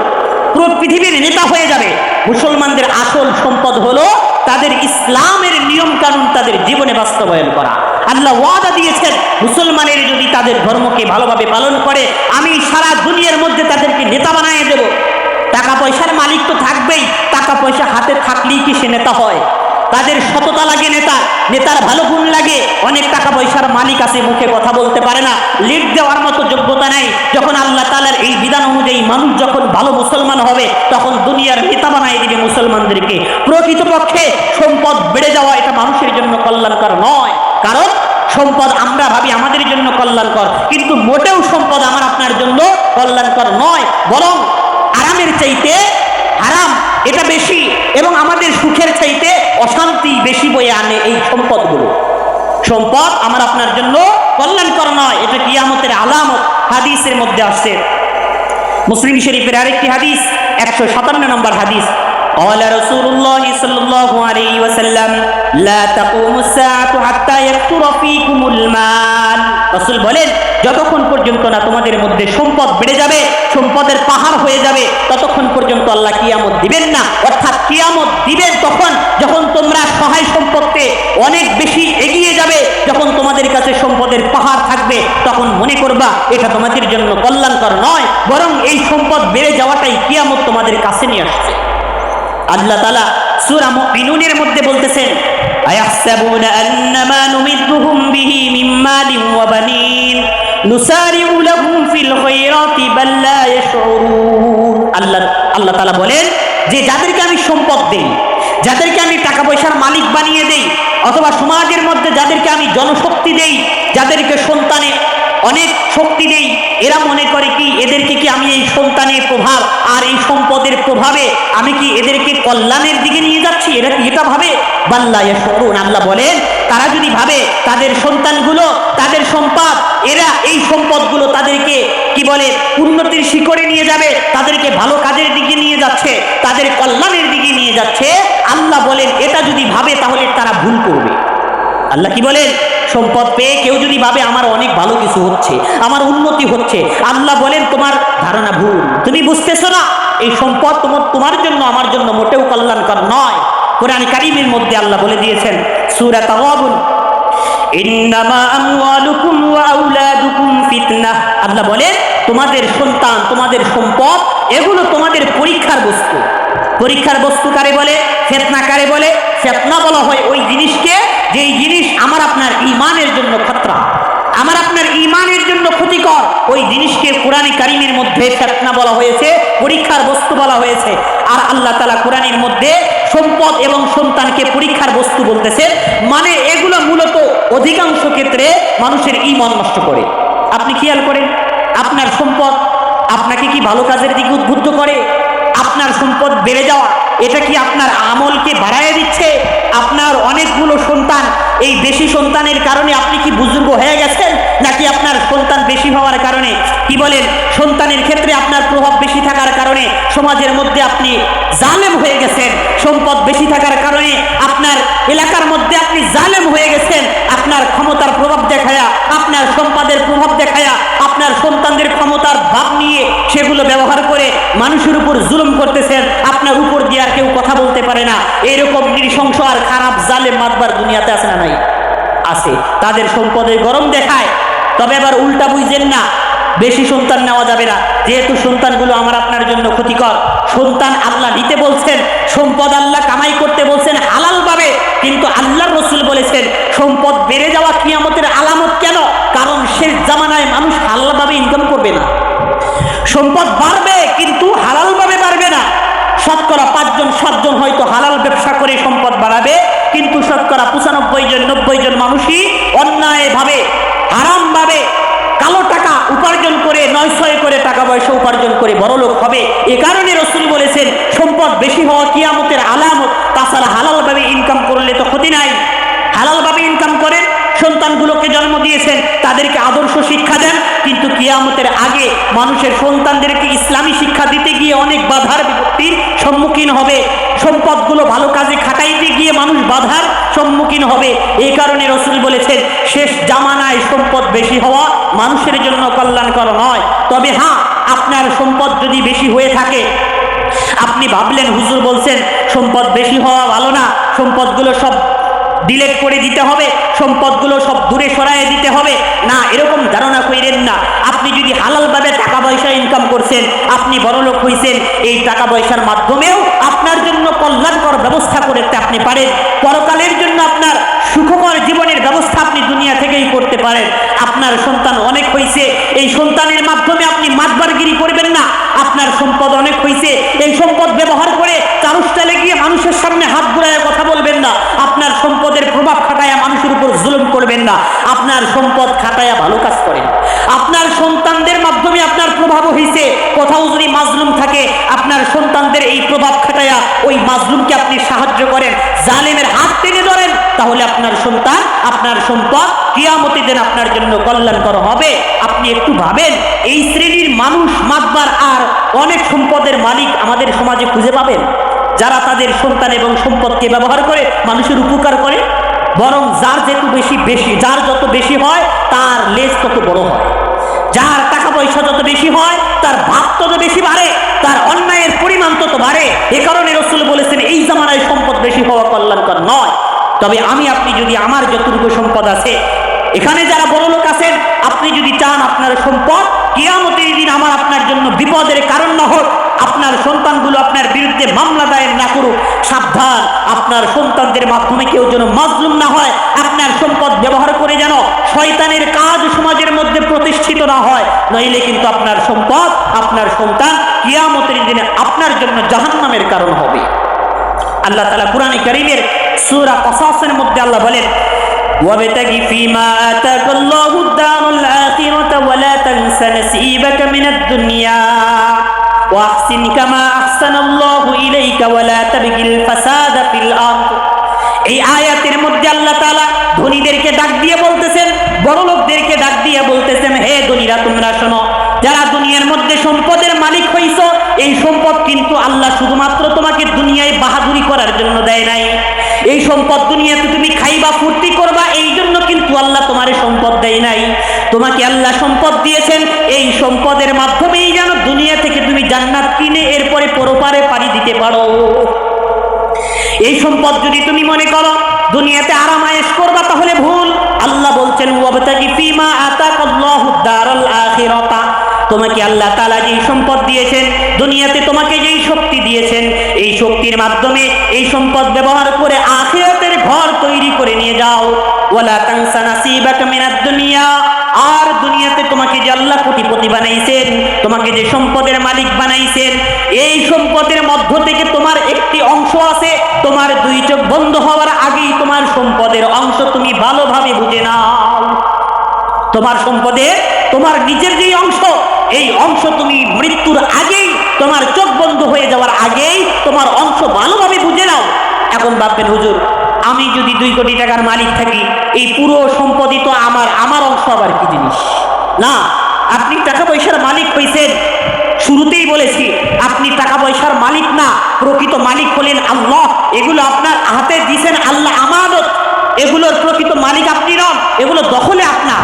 পুরো পৃথিবীর নেতা হয়ে যাবে। মুসলমানদের আসল সম্পদ হলো তাদের ইসলামের নিয়ম কানুন তাদের জীবনে বাস্তবায়ন করা। আল্লাহ ওয়াদা দিয়েছেন, মুসলমানের যদি তাদের ধর্মকে ভালোভাবে পালন করে, আমি সারা দুনিয়ার মধ্যে তাদেরকে নেতা বানিয়ে দেব। টাকা পয়সার মালিক তো থাকবেই, টাকা পয়সা হাতে থাকলেই কি সে নেতা হয়? তাদের সততা লাগে, নেতার ভালো গুণ লাগে। অনেক টাকা পয়সার মালিক আছে, মুখে কথা বলতে পারে না, লিড দেওয়ার মতো যোগ্যতা নেই। যখন আল্লাহ তাআলার এই বিধান অনুযায়ী মানুষ যখন ভালো মুসলমান হবে, তখন দুনিয়ার নেতা বানিয়ে দিবে মুসলমানদেরকে। প্রকৃতপক্ষে সম্পদ বেড়ে যাওয়া এটা মানুষের জন্য কল্যাণকর নয়। কারণ সম্পদ আমরা ভাবি আমাদের জন্য কল্যাণকর, কিন্তু মোটেও সম্পদ আমার আপনার জন্য কল্যাণকর নয়, বরং আরামের চাইতে হারাম এটা বেশি, এবং আমাদের সুখের চাইতে অশান্তি বেশি বয়ে আনে এই সম্পদগুলো। সম্পদ আমার আপনার জন্য কল্যাণকর নয়, এটা কিয়ামতের আলামত। হাদিসের মধ্যে আসছে, মুসলিম শরীফের আরেকটি হাদিস, 157 নম্বর হাদিস, قال رسول الله صلى الله عليه وسلم لا تقوم الساعة حتى يكثر فيكم المال। রাসূল বলেন, যতক্ষণ পর্যন্ত না তোমাদের মধ্যে সম্পদ বেড়ে যাবে, সম্পদের পাহাড় হয়ে যাবে, ততক্ষণ পর্যন্ত আল্লাহ কিয়ামত দিবেন না। অর্থাৎ কিয়ামত দিবেন তখন যখন তোমরা সহায় সম্পদে অনেক বেশি এগিয়ে যাবে, যখন তোমাদের কাছে সম্পদের পাহাড় থাকবে, তখন মনে করবা এটা তোমাদের জন্য কল্যাণকর নয়, বরং এই সম্পদ বেড়ে যাওয়াটাই কিয়ামত তোমাদের কাছে নিয়ে আসছে। আল্লাহ তাআলা সূরা মুমিনুনের মধ্যে বলতেছেন, আয়াহসাবুনা আন্নামা নুমিদ্দুহুম বিহি মিন মালিন ওয়া বানিন নুসারিউ লাহুম ফিল খায়রাতি বাল লা ইয়াশউরুন। আল্লাহ তাআলা বলেন যে যাদেরকে আমি সম্পদ দেই, যাদেরকে আমি টাকা পয়সার মালিক বানিয়ে দেই, অথবা সমাজের মধ্যে যাদেরকে আমি জনশক্তি দেই, যাদেরকে সন্তানে অনেক শক্তি দেই, এরা মনে করে কি এদেরকে কি আমি এই সন্তানের প্রভাব আর এই সম্পদের প্রভাবে আমি কি এদেরকে কল্যাণের দিকে নিয়ে যাচ্ছি, এটা ভাবে? বাল্লা ইয়াশউরুন, আল্লাহ বলেন তারা যদি ভাবে তাদের সন্তানগুলো, তাদের সম্পদ, এরা এই সম্পদগুলো তাদেরকে কি বলে উন্নতির শিখরে নিয়ে যাবে, তাদেরকে ভালো কাজের দিকে নিয়ে যাচ্ছে, তাদের কল্যাণের দিকে নিয়ে যাচ্ছে, আল্লাহ বলেন এটা যদি ভাবে তাহলে তারা ভুল করবে। আল্লাহ কি বলেন? সম্পদ পেয়ে কেউ যদি ভাবে আমার অনেক ভালো কিছু হচ্ছে, আমার উন্নতি হচ্ছে, আল্লাহ বলেন তোমার ধারণা ভুল, তুমি বুঝতেছো না এই সম্পদ তোমার জন্য আমার জন্য মোটেও কল্যাণকর নয়। কোরআন কারীমের মধ্যে আল্লাহ বলে দিয়েছেন সূরা তাগাবুন, ইন্নামা আমওয়ালুকুম ওয়া আওলাদুকুম ফিতনাহ, আল্লাহ বলেন তোমাদের সন্তান, তোমাদের সম্পদ, এগুলো তোমাদের পরীক্ষার বস্তু। পরীক্ষার বস্তু কারে বলে? ফিতনা কারে বলে? ফিতনা বলা হয় ওই জিনিসকে যেই জিনিস আমার আপনার ঈমানের জন্য খতরা, আমার আপনার ঈমানের জন্য ক্ষতিকর, ওই জিনিসকে কোরআন কারীমের মধ্যে ফিতনা বলা হয়েছে, পরীক্ষার বস্তু বলা হয়েছে। আর আল্লাহ তাআলা কোরআনের মধ্যে সম্পদ এবং সন্তানকে পরীক্ষার বস্তু বলতেছে, মানে এগুলো মূলত অধিকাংশ ক্ষেত্রে মানুষের ঈমান নষ্ট করে। আপনি খেয়াল করেন, আপনার সম্পদ আপনাকে কি ভালো কাজের দিকে উদ্বুদ্ধ করে? আপনার সম্পদ বেড়ে যাওয়া, এটা কি আপনার আমলকে বাড়ায় দিচ্ছে? আপনার অনেকগুলো সন্তান, এই বেশি সন্তানের কারণে আপনি কি বুজুর্গ হয়ে গেছেন, নাকি আপনার সন্তান বেশি হওয়ার কারণে কি বলেন সন্তানের ক্ষেত্রে আপনার প্রভাব বেশি থাকার কারণে সমাজের মধ্যে আপনি জালেম হয়ে গেছেন? সম্পদ বেশি থাকার কারণে আপনার এলাকার মধ্যে আপনি জালেম হয়ে গেছেন, আপনার ক্ষমতার প্রভাব দেখায়া, আপনার সম্পদের প্রভাব দেখায়া, আপনার সন্তানদের ক্ষমতার ভাব নিয়ে সেগুলো ব্যবহার করে মানুষের উপর জুলুম করতেছেন, আপনার উপর দিয়ে আর কেউ কথা বলতে পারে না। এরকম নৃশংস আর খারাপ জালেম মাতবার দুনিয়াতে আছে না নাই? আছে। তাদের সম্পদের গরম দেখায়। তবে আবার উল্টা বুঝছেন না, বেশি সন্তান নেওয়া যাবে না, যেহেতু সন্তানগুলো আমার আপনার জন্য ক্ষতিকর। সন্তান আল্লাহ নিতে বলছেন, সম্পদ আল্লাহ কামাই করতে বলছেন হালাল ভাবে, কিন্তু আল্লাহর রাসূল বলেছেন সম্পদ বেড়ে যাওয়া কিয়ামতের আলামত। কেন? কারণ শেষ জামানায় মানুষ হালাল ভাবে ইনকাম করবে না। সম্পদ বাড়বে কিন্তু হালাল ভাবে বাড়বে না। শতকরা 5 জন 7 জন হয়তো হালাল ব্যবসা করে সম্পদ বাড়াবে, কিন্তু শতকরা 95 জন 90 জন মানুষই অন্যায় ভাবে, হারাম ভাবে, কালো টাকা উপার্জন করে, 9-6 করে টাকা পয়সা উপার্জন করে বড়লোক হবে। এ কারণে রাসূল বলেছেন সম্পদ বেশি হওয়া কিয়ামতের আলামত। তাছাড়া হালাল ভাবে ইনকাম করলে তো ক্ষতি নাই। হালাল ভাবে ইনকাম করেন, সন্তানগুলোকে জন্ম দিয়েছেন, তাদেরকে আদর্শ শিক্ষা দেন, কিন্তু কিয়ামতের আগে মানুষের সন্তানদেরকে ইসলামী শিক্ষা দিতে গিয়ে অনেক বাধার বিপত্তির সম্মুখীন হবে। সম্পদগুলো ভালো কাজে খাটাইতে গিয়ে মানুষ বাধার সম্মুখীন হবে। এই কারণে রাসূল বলেছেন শেষ জামানায় সম্পদ বেশি হওয়া মানুষের জন্য কল্যাণকর নয়। তবে হ্যাঁ, আপনার সম্পদ যদি বেশি হয়ে থাকে, আপনি ভাবলেন হুজুর বলছেন সম্পদ বেশি হওয়া ভালো না, সম্পদগুলো সব ডিলেট করে দিতে হবে, সম্পদগুলো সব দূরে সরাইয়ে দিতে হবে, না, এরকম ধারণা কইরেন না। আপনি যদি হালালভাবে টাকা পয়সা ইনকাম করছেন, আপনি বড়লোক হইছেন, এই টাকা পয়সার মাধ্যমেও আপনার জন্য কল্যাণকর ব্যবস্থা করতে আপনি পারেন। পরকালের জন্য আপনার সুখকর জীবনের ব্যবস্থা আপনি দুনিয়া থেকেই করতে পারেন। আপনার সন্তান অনেক হয়েছে, এই সন্তানের মাধ্যমে আপনি মাতবারগিরি করবেন না। আপনার সম্পদ অনেক হয়েছে, এই সম্পদ ব্যবহার করে চারুস্টালে গিয়ে মানুষের সামনে হাত ঘুরায় কথা বলবেন না। আপনার সম্পদের প্রভাব খাটায়া মানুষের উপর জুলুম করবেন না। আপনার সম্পদ খাটায়া ভালো কাজ করেন। আপনার সন্তানদের মাধ্যমে আপনার প্রভাব হয়েছে, কোথাও যদি মাজলুম থাকে, আপনার সন্তানদের এই প্রভাব খাটায়া ওই মাজলুমকে আপনি সাহায্য করেন, জালেমের হাত টেনে ধরেন, তাহলে আপনার সন্তান, আপনার সম্পদ কিয়ামতের দিন আপনার জন্য কল্যাণকর হবে। আপনি একটু ভাবেন, এই শ্রেণীর মানুষ মাতবার আর অনেক সম্পদের মালিক আমাদের সমাজে খুঁজে পাবেন, যারা তাদের সন্তান এবং সম্পদকে ব্যবহার করে মানুষের উপকার করে। বরং যার যার যত বেশি হয় তার লেজ তত বড় হয়, যার টাকা পয়সা যত বেশি হয় তার ভাব তত বেশি বাড়ে, তার অন্যায়ের পরিমাণ তত বাড়ে। এ কারণে রাসূল বলেছেন এই জামানায় সম্পদ বেশি হওয়া কল্যাণকর নয়। তবে আপনি যদি আমার যতটুকু সম্পদ আছে, এখানে যারা বড় লোক আছেন, আপনি যদি চান আপনার সম্পদ কিয়ামতের দিন আমার আপনার জন্য বিপদের কারণ না হোক, আপনার সন্তানগুলো আপনার বিরুদ্ধে মামলা দায়ের না করুক, সাবধান, আপনার সন্তানদের মাধ্যমে কেউ যেন মাজলুম না হয়, আপনার সম্পদ ব্যবহার করে যেন শয়তানের কাজ সমাজের মধ্যে প্রতিষ্ঠিত না হয়, নইলে কিন্তু আপনার সম্পদ, আপনার সন্তান কিয়ামতের দিনে আপনার জন্য জাহান্নামের কারণ হবে। আল্লাহ তাআলা কুরআনে কারীমের সূরা কসাসের মধ্যে আল্লাহ বলেন, ওয়াবতাগি ফীমা আতাকাল্লাহু দারুল আখিরাতা ওয়ালা তানসা নাসীবাকা মিনাদ দুনিয়া। ওয়াহসিন কামা আহসানাল্লাহু ইলাইকা ওয়া লা তাবগিল ফাসাদা ফিল আরদ। এই আয়াতের মধ্যে আল্লাহ তাআলা ধনীদেরকে ডাক দিয়ে বলতেছেন, বড় লোকদেরকে ডাক দিয়ে বলতেছেন, হে ধনীরা তোমরা শোনো, যারা দুনিয়ার মধ্যে সম্পদের মালিক হইছো, এই সম্পদ কিন্তু আল্লাহ শুধুমাত্র তোমাকে দুনিয়ায় বাহাদুরি করার জন্য দেয় নাই। এই সম্পদ দুনিয়াতে তুমি খাইবা ফুর্তি করবা এই জন্য কিন্তু আল্লাহ তোমার সম্পদ দেয় নাই। তোমাকে আল্লাহ সম্পদ দিয়েছেন এই সম্পদের মাধ্যমেই যেন দুনিয়া থেকে তুমি জান্নাত কিনে এরপরে পরপারে পাড়ি দিতে পারো। এই সম্পদ যদি তুমি মনে করো দুনিয়াতে আরাম আয়েশ করবা তাহলে ভুল। আল্লাহ বলছেন ওয়াবতাগি ফিমা আতাকাল্লাহু দারাল আখিরাতা। তোমাকে আল্লাহ তাআলা যেই সম্পদ দিয়েছেন, দুনিয়াতে তোমাকে যেই শক্তি দিয়েছেন, এই শক্তির মাধ্যমে এই সম্পদ ব্যবহার করে আখিরাতের ঘর তৈরি করে নিয়ে যাও। ওয়ালা তানসা নাসিবাকা মিনাদ দুনিয়া। আর দুনিয়াতে তোমাকে যে আল্লাহ কোটিপতি বানাইছেন, তোমাকে যে সম্পদের মালিক বানাইছেন, এই সম্পদের মধ্য থেকে তোমার একটি অংশ আছে, তোমার দুই চোখ বন্ধ হওয়ার আগেই তোমার সম্পদের অংশ তুমি ভালোভাবে বুঝে নাও। তোমার সম্পদের তোমার নিজের যেই অংশ, এই অংশ তুমি মৃত্যুর আগেই, তোমার চোখ বন্ধ হয়ে যাওয়ার আগেই তোমার অংশ ভালোভাবে বুঝে নাও। এখন ভাববেন হুজুর, আমি যদি 2 কোটি টাকার মালিক থাকি, এই পুরো সম্পদই তো আমার অংশ আবার কি জিনিস? না, আপনি টাকা পয়সার মালিক হইছেন, শুরুতেই বলেছি আপনি টাকা পয়সার মালিক না, প্রকৃত মালিক হলেন আল্লাহ। এগুলো আপনার হাতে দিয়েছেন আল্লাহ আমানত, এগুলোর প্রকৃত মালিক আপনি নন, এগুলো দখলে আপনার।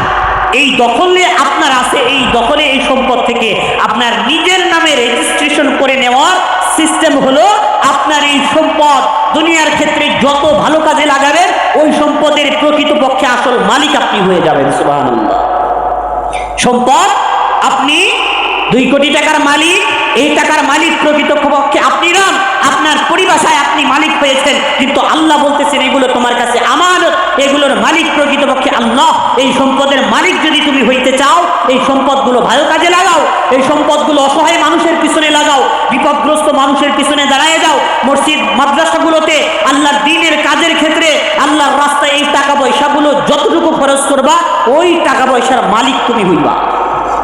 এই দখলে আপনার আছে, এই দখলে এই সম্পদ থেকে আপনার নিজের নামে রেজিস্ট্রেশন করে নেওয়ার সিস্টেম হলো আপনার এই সম্পদ দুনিয়ার ক্ষেত্রে যত ভালো কাজে লাগাবেন ওই সম্পদের প্রকৃতপক্ষে আসল মালিক আপনি হয়ে যাবেন। সুবহানাল্লাহ। সম্পদ আপনি 2 কোটি টাকার মালিক, এই টাকার মালিক প্রকৃতপক্ষে আপনি নন, আপনার পরিভাষায় আপনি মালিক হয়েছেন, কিন্তু আল্লাহ বলতেছেন এগুলো তোমার কাছে আমানত, এগুলোর মালিক প্রকৃতপক্ষে আল্লাহ। এই সম্পদের মালিক যদি তুমি হইতে চাও, এই সম্পদগুলো ভালো কাজে লাগাও, এই সম্পদগুলো অসহায় মানুষের পিছনে লাগাও, বিপদগ্রস্ত মানুষের পিছনে দাঁড়ায় যাও। মসজিদ মাদ্রাসাগুলোতে আল্লাহর দ্বীনের কাজের ক্ষেত্রে আল্লাহর রাস্তায় এই টাকা পয়সাগুলো যতটুকু খরচ করবা, ওই টাকা পয়সার মালিক তুমি হইবা।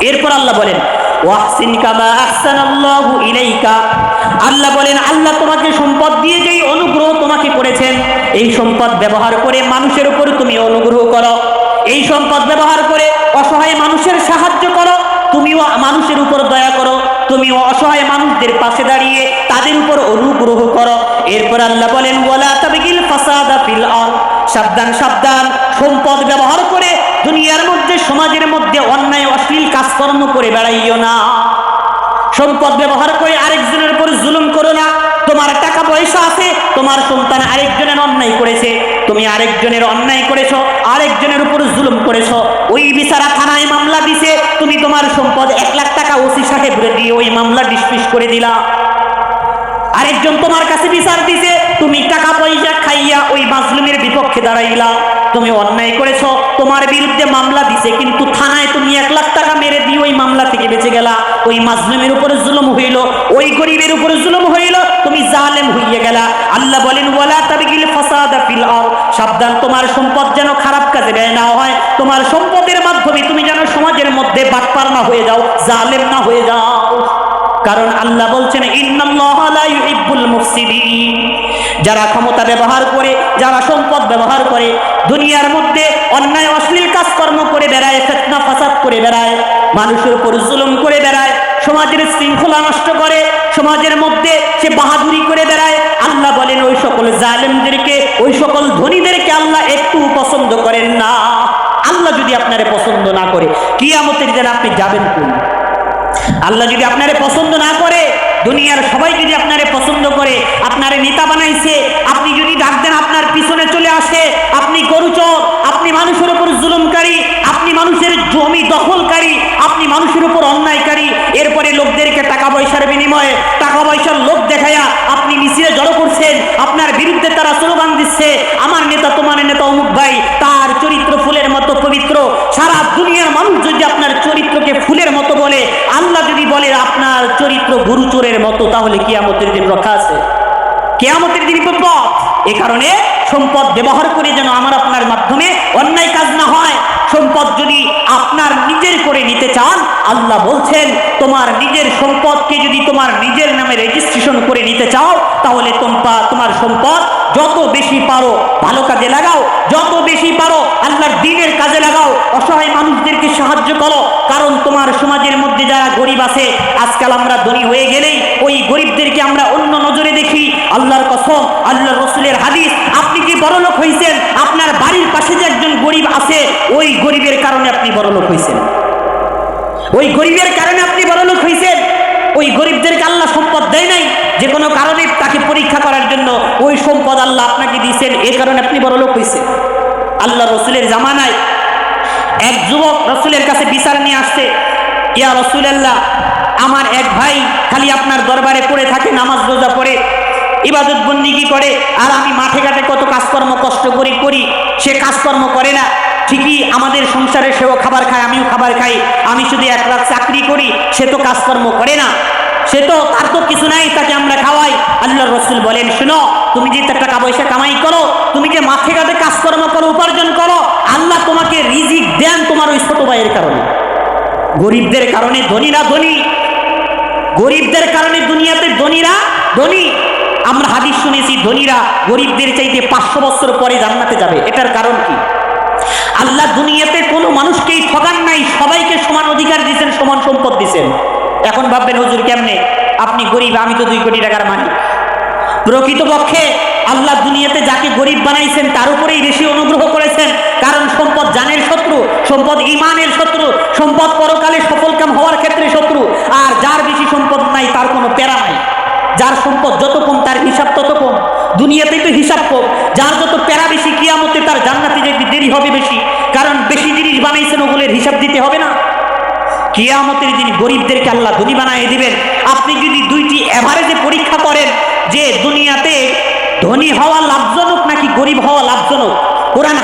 এরপর আল্লাহ বলেন ওয়াহসিন কামা আহসানাল্লাহু ইলাইকা। আল্লাহ বলেন আল্লাহ তোমাকে সম্পদ দিয়ে যেই অনুগ্রহ তোমাকে করেছেন, এই সম্পদ ব্যবহার করে মানুষের উপর তুমি অনুগ্রহ করো, এই সম্পদ ব্যবহার করে অসহায় মানুষের সাহায্য করো, তুমিও মানুষের উপর দয়া করো, তুমিও অসহায় মানুষদের পাশে দাঁড়িয়ে তাদের উপর অনুগ্রহ করো। এরপর আল্লাহ বলেন ওয়ালা তাবগিল ফাসাদা ফিল আরদ। সাবধান সাবধান, সম্পদ ব্যবহার করে দুনিয়ার মধ্যে সমাজের মধ্যে অন্যায় অশ্লীল কাজকর্ম করে বেড়াইও না। সম্পদ ব্যবহার করে আরেকজনের উপর জুলুম করো না। তোমার টাকা পয়সা আছে, তোমার সন্তান আরেকজনের অন্যায় করেছে, তুমি আরেকজনের অন্যায় করেছো, আরেকজনের উপর জুলুম করেছো, ওই বিচারা থানায় মামলা দিছে, তুমি তোমার সম্পদ 1 লাখ টাকা ওসি সাহেবরে দিয়ে ওই মামলা ডিসমিস করে দিলা। আরেকজন তোমার কাছে বিচার দিছে, তুমি টাকা পয়সা খাইয়া ওই মাজলুমের বিপক্ষে দাঁড়াইলা। তুমি অন্যায় করেছো, তোমার বিরুদ্ধে মামলা দিছে, কিন্তু থানায় তুমি 1 লাখ টাকা মেরে দিয়ে ওই মামলা থেকে বেঁচে গেলা। ওই মাজলুমের উপরে জুলুম হইল, ওই গরিবের উপরে জুলুম হইল, তুমি জালেম হইয়া গেলা। আল্লাহ বলেন ওয়ালা তাবগিল ফাসাদা ফিল আরদ। সাবধান, তোমার সম্পদ যেন খারাপ কাজে ব্যয় না হয়, তোমার সম্পদের মাধ্যমে তুমি যেন সমাজের মধ্যে বাটপার না হয়ে যাও, জালেম না হয়ে যাও। কারণ আল্লাহ বলছেন ইন্নাল্লাহা লা ইউহিব্বুল মুফসিদিন। যারা ক্ষমতা ব্যবহার করে, যারা সম্পদ ব্যবহার করে দুনিয়ার মধ্যে অন্যায় অশ্লীল কাজকর্ম করে বেড়ায়, ফিতনা ফাসাদ করে বেড়ায়, মানুষের উপর জুলুম করে বেড়ায়, সমাজের শৃঙ্খলা নষ্ট করে, সমাজের মধ্যে সে বাহাদুরি করে বেড়ায়, আল্লাহ বলেন ওই সকল জালেমদেরকে, ওই সকল ধনীদেরকে আল্লাহ একটু পছন্দ করেন না। আল্লাহ যদি আপনারে পছন্দ না করে, কিয়ামতের দিন আপনি যাবেন কোন? আল্লাহ যদি আপনারে পছন্দ না করে, দুনিয়ার সবাই যদি আপনারে পছন্দ করে, আপনারে নেতা বানাইছে, আপনি যদি ডাক দেন আপনার পিছনে চলে আসে, আপনি গরুচোর, আপনি মানুষের উপর জুলুমকারী, আপনি মানুষের জমি দখলকারী, আপনি মানুষের উপর অন্যায়কারী, এরপরে লোকদেরকে টাকা পয়সার বিনিময়ে, টাকা পয়সার লোক দেখায়া আপনি মিছিলে জড়ো করছেন, আপনার বিরুদ্ধে তারা স্লোগান দিচ্ছে আমার নেতা তোমার নেতা অমুক ভাই, তার চরিত্র ফুলের মতো পবিত্র। সারা দুনিয়ার মানুষ যদি আপনার চরিত্রকে ফুলের মতো বলে, আল্লাহ যদি বলে আপনার চরিত্র গরুচোরের মতো, তাহলে কিয়ামতের দিন রক্ষা আছে? কিয়ামতের দিন বিপদ। এ কারণে সম্পদ ব্যবহার করে যেন আমার আপনার মাধ্যমে অন্যায় কাজ না হয়। সম্পদ যদি আপনার নিজের করে নিতে চান, আল্লাহ বলছেন তোমার নিজের সম্পদকে যদি তোমার নিজের নামে রেজিস্ট্রেশন করে নিতে চাও, তাহলে তোমার সম্পদ যত বেশি পারো ভালো কাজে লাগাও, যত বেশি পারো আল্লাহর দ্বীনের কাজে লাগাও, অসহায় মানুষদেরকে সাহায্য করো। কারণ তোমার সমাজের মধ্যে যারা গরিব আছে, আজকাল আমরা ধনী হয়ে গেলেই ওই গরিবদেরকে আমরা অন্য নজরে দেখি। আল্লাহর কসম, আল্লাহর রাসূলের হাদিস, আপনি কি বড়লোক হয়েছেন, আপনার বাড়ির পাশে যে একজন গরিব আছে, ওই গরিবের কারণে আপনি বড়লোক হয়েছেন। ওই গরিবের কারণে আপনি বড়লোক হয়েছেন। ওই গরিবদেরকে আল্লাহ সম্পদ দেয় নাই, যে কোনো কারণে তাকে পরীক্ষা করার জন্য ওই সম্পদ আল্লাহ আপনাকে দিয়েছেন, এই কারণে আপনি বড়লোক হয়েছেন। আল্লাহ রসুলের জামানায় এক যুবক রসুলের কাছে বিচার নিয়ে আসছে, ইয়া রাসূলুল্লাহ, আমার এক ভাই খালি আপনার দরবারে পড়ে থাকে, নামাজ রোজা পড়ে, ইবাদত বন্দিগি করে, আর আমি মাঠে ঘাটে কত কাজকর্ম কষ্ট করি, সে কাজকর্ম করে না। ঠিকই আমাদের সংসারে সেও খাবার খায়, আমিও খাবার খাই, আমি শুধু এক রাত চাকরি করি, সে তো কাজকর্ম করে না, তার তো কিছু নাই, তাকে আমরা খাওয়াই। আল্লাহর রাসূল বলেন, শুনো, তুমি যে টাকা পয়সা কামাই করো, তুমি যে মাঠে ঘাটে কাজকর্ম করো, উপার্জন করো, আল্লাহ তোমাকে রিজিক দেন তোমার ওই ছোট ভাইয়ের কারণে। গরিবদের কারণে ধনীরা ধনী, গরিবদের কারণে দুনিয়াতে ধনীরা ধনী। আমরা হাদিস শুনেছি, ধনীরা গরিবদের চাইতে 500 বছর পরে জান্নাতে যাবে। এটার কারণ কি? আল্লাহ দুনিয়াতে কোনো মানুষকেই ঠকান নাই, সবাইকে সমান অধিকার দিয়েছেন, সমান সম্পদ দিয়েছেন। এখন ভাববেন, হুজুর কেমনে, আপনি গরিব, আমি তো 2 কোটি টাকার মালিক। প্রকৃতপক্ষে আল্লাহ দুনিয়াতে যাকে গরিব বানাইছেন তার উপরেই বেশি অনুগ্রহ করেছেন, কারণ সম্পদ জানের শত্রু, সম্পদ ইমানের শত্রু, সম্পদ পরকালে সফলকাম হওয়ার ক্ষেত্রে শত্রু। আর যার বেশি সম্পদ নাই তার কোনো প্যারা নাই, যার সম্পদ যত কম তার হিসাব তত কম। দুনিয়াতেই তো হিসাব কম, যার যত প্যারা বেশি, কিয়ামতে তার জান্নাতে যেতে দেরি হবে বেশি, কারণ বেশি জিনিস বানাইছেন, ওগুলোর হিসাব দিতে হবে না। কিয়ামতের দিন গরিবদেরকে আল্লাহ ধনী বানিয়ে দিবেন। আপনি যদি 2টি এভারেজে পরীক্ষা করেন যে দুনিয়াতে ধনী হওয়া লাভজনক নাকি গরিব হওয়া লাভজনক, কোরআন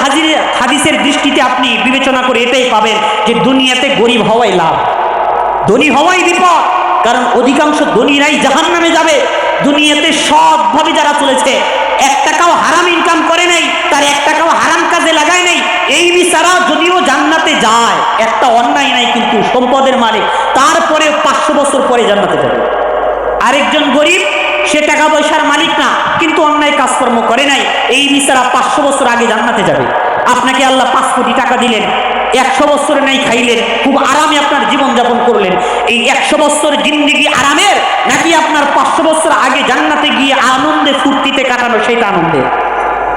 হাদিসের দৃষ্টিতে আপনি বিবেচনা করে এটাই পাবেন যে দুনিয়াতে গরিব হওয়াই লাভ, ধনী হওয়াই বিপদ। কারণ অধিকাংশ ধনীরাই জাহান্নামে যাবে। দুনিয়াতে সৎভাবে যারা চলেছে, 1 টাকাও হারাম ইনকাম করে নাই, তার 1 টাকাও হারাম কাজে লাগায় নাই, এই বিচারা যদিও জান্নাতে যায়, একটা অন্যায় নাই কিন্তু সম্পদের মালিক, তারপরে 500 বছর পরে জান্নাতে যাবে। আরেকজন গরিব, সে টাকা পয়সার মালিক না, কিন্তু অন্যায় কাজকর্ম করে নাই, এই বিচারা 500 বছর আগে জান্নাতে যাবে। আপনাকে আল্লাহ 5 কোটি টাকা দিলেন, 100 বছর নাই খাইলেন, খুব আরামে আপনার জীবনযাপন করলেন। এই 100 বছর জিন্দেগি আরামের, নাকি আপনার 500 বছর আগে জান্নাতে গিয়ে আনন্দে ফুর্তিতে কাটানো, সেটা আনন্দে?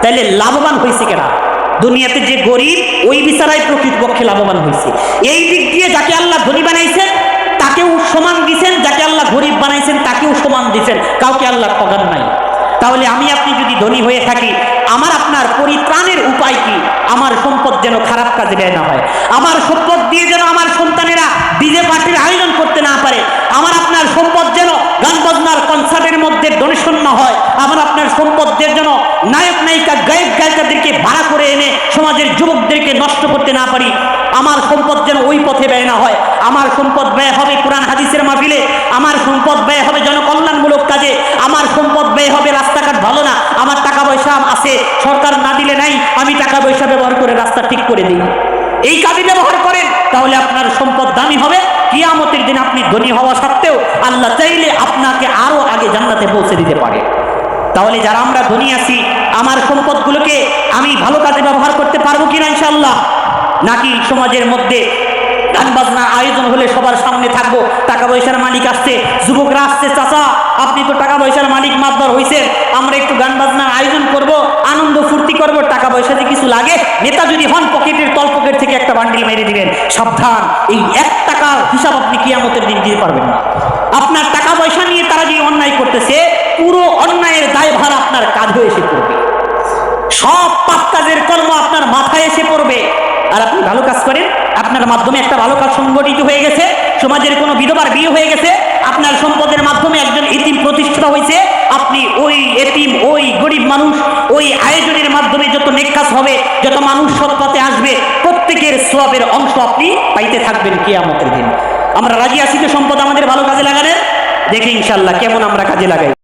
তাইলে লাভবান হয়েছে কেনা? দুনিয়াতে যে গরিব, ওই বিচারাই প্রকৃতপক্ষে লাভবান হয়েছে। এই দিক দিয়ে যাকে আল্লাহ ধনী বানাইছেন তাকেও সমান দিছেন, যাকে আল্লাহ গরিব বানাইছেন তাকেও সমান দিছেন, কাউকে আল্লাহ ঠকান নাই। তাহলে আমি আপনি যদি ধনী হয়ে থাকি, আমার আপনার পরিত্রাণের উপায় কি? আমার সম্পদ যেন খারাপ কাজে ব্যয় না হয়, আমার সম্পদ দিয়ে যেন আমার সন্তানেরা ডিজে পার্টির আয়োজন করতে না পারে, আমার আপনার সম্পদ যেন গান বাজনার কনসার্টের মধ্যে ডোনেশন না হয়, আমার আপনার সম্পদের যেন নায়ক নায়িকা গায়ক গায়িকাদেরকে ভাড়া করে এনে সমাজের যুবকদেরকে নষ্ট করতে না পারি, আমার সম্পদ যেন ওই পথে ব্যয় না হয়। আমার সম্পদ ব্যয় হবে কোরআন হাদিসের মাহফিলে, আমার সম্পদ ব্যয় হবে জনকল্যাণমূলক কাজে, আমার সম্পদ ব্যয় হবে রাস্তাঘাট ভালো না, আমার টাকা পয়সা আছে, সরকার না দিলে নাই, আমি টাকা পয়সা ব্যবহার করে রাস্তা ঠিক করে দিই, এই কাজে ব্যবহার করেন, তাহলে আপনার সম্পদ দামি হবে। কিয়ামতের দিন আপনি ধনী হওয়া সত্ত্বেও আল্লাহ চাইলে আপনাকে আরো আগে জান্নাতে পৌঁছে দিতে পারে। তাহলে যারা আমরা ধনী আছি, আমার সম্পদগুলোকে আমি ভালো কাজে ব্যবহার করতে পারবো কিনা ইনশাআল্লাহ? নাকি সমাজের মধ্যে গান বাজনা আয়োজন হলে সবার সামনে থাকবো, টাকা পয়সার মালিক আসছে, যুবকরা আসছে, চাচা আপনি তো টাকা পয়সার মালিক মাতবার হয়েছেন, আমরা একটু গান বাজনার আয়োজন করব, আনন্দ ফুর্তি করব, টাকা পয়সা যে কিছু লাগে, নেতা যদি হন পকেটের তল পকেট থেকে একটা বান্ডিল মেরে দিলেন, সাবধান, এই 1 টাকার হিসাব আপনি কিয়ামতের দিন দিতে পারবেন না। আপনার টাকা পয়সা নিয়ে তারা যে অন্যায় করতেছে, পুরো অন্যায়ের দায়ভার আপনার কাঁধে এসে পড়বে, সব পাপ কাজের কর্ম আপনার মাথায় এসে পড়বে। আর আপনি ভালো কাজ করেন, আপনার মাধ্যমে একটা ভালো কাজ সংগঠিত হয়ে গেছে, সমাজের কোনো বিধবার বিয়ে হয়ে গেছে, আপনার সম্পদের মাধ্যমে একজন এতিম প্রতিষ্ঠিত হয়েছে, আপনি ওই এতিম, ওই গরিব মানুষ, ওই আয়োজনের মাধ্যমে যত নেক কাজ হবে, যত মানুষ সৎ পথে আসবে, প্রত্যেকের সওয়াবের অংশ আপনি পাইতে থাকবেন কিয়ামতের দিন। আমরা রাজি আছি তো সম্পদ আমাদের ভালো কাজে লাগানোর? দেখি ইনশাআল্লাহ কেমন আমরা কাজে লাগাই।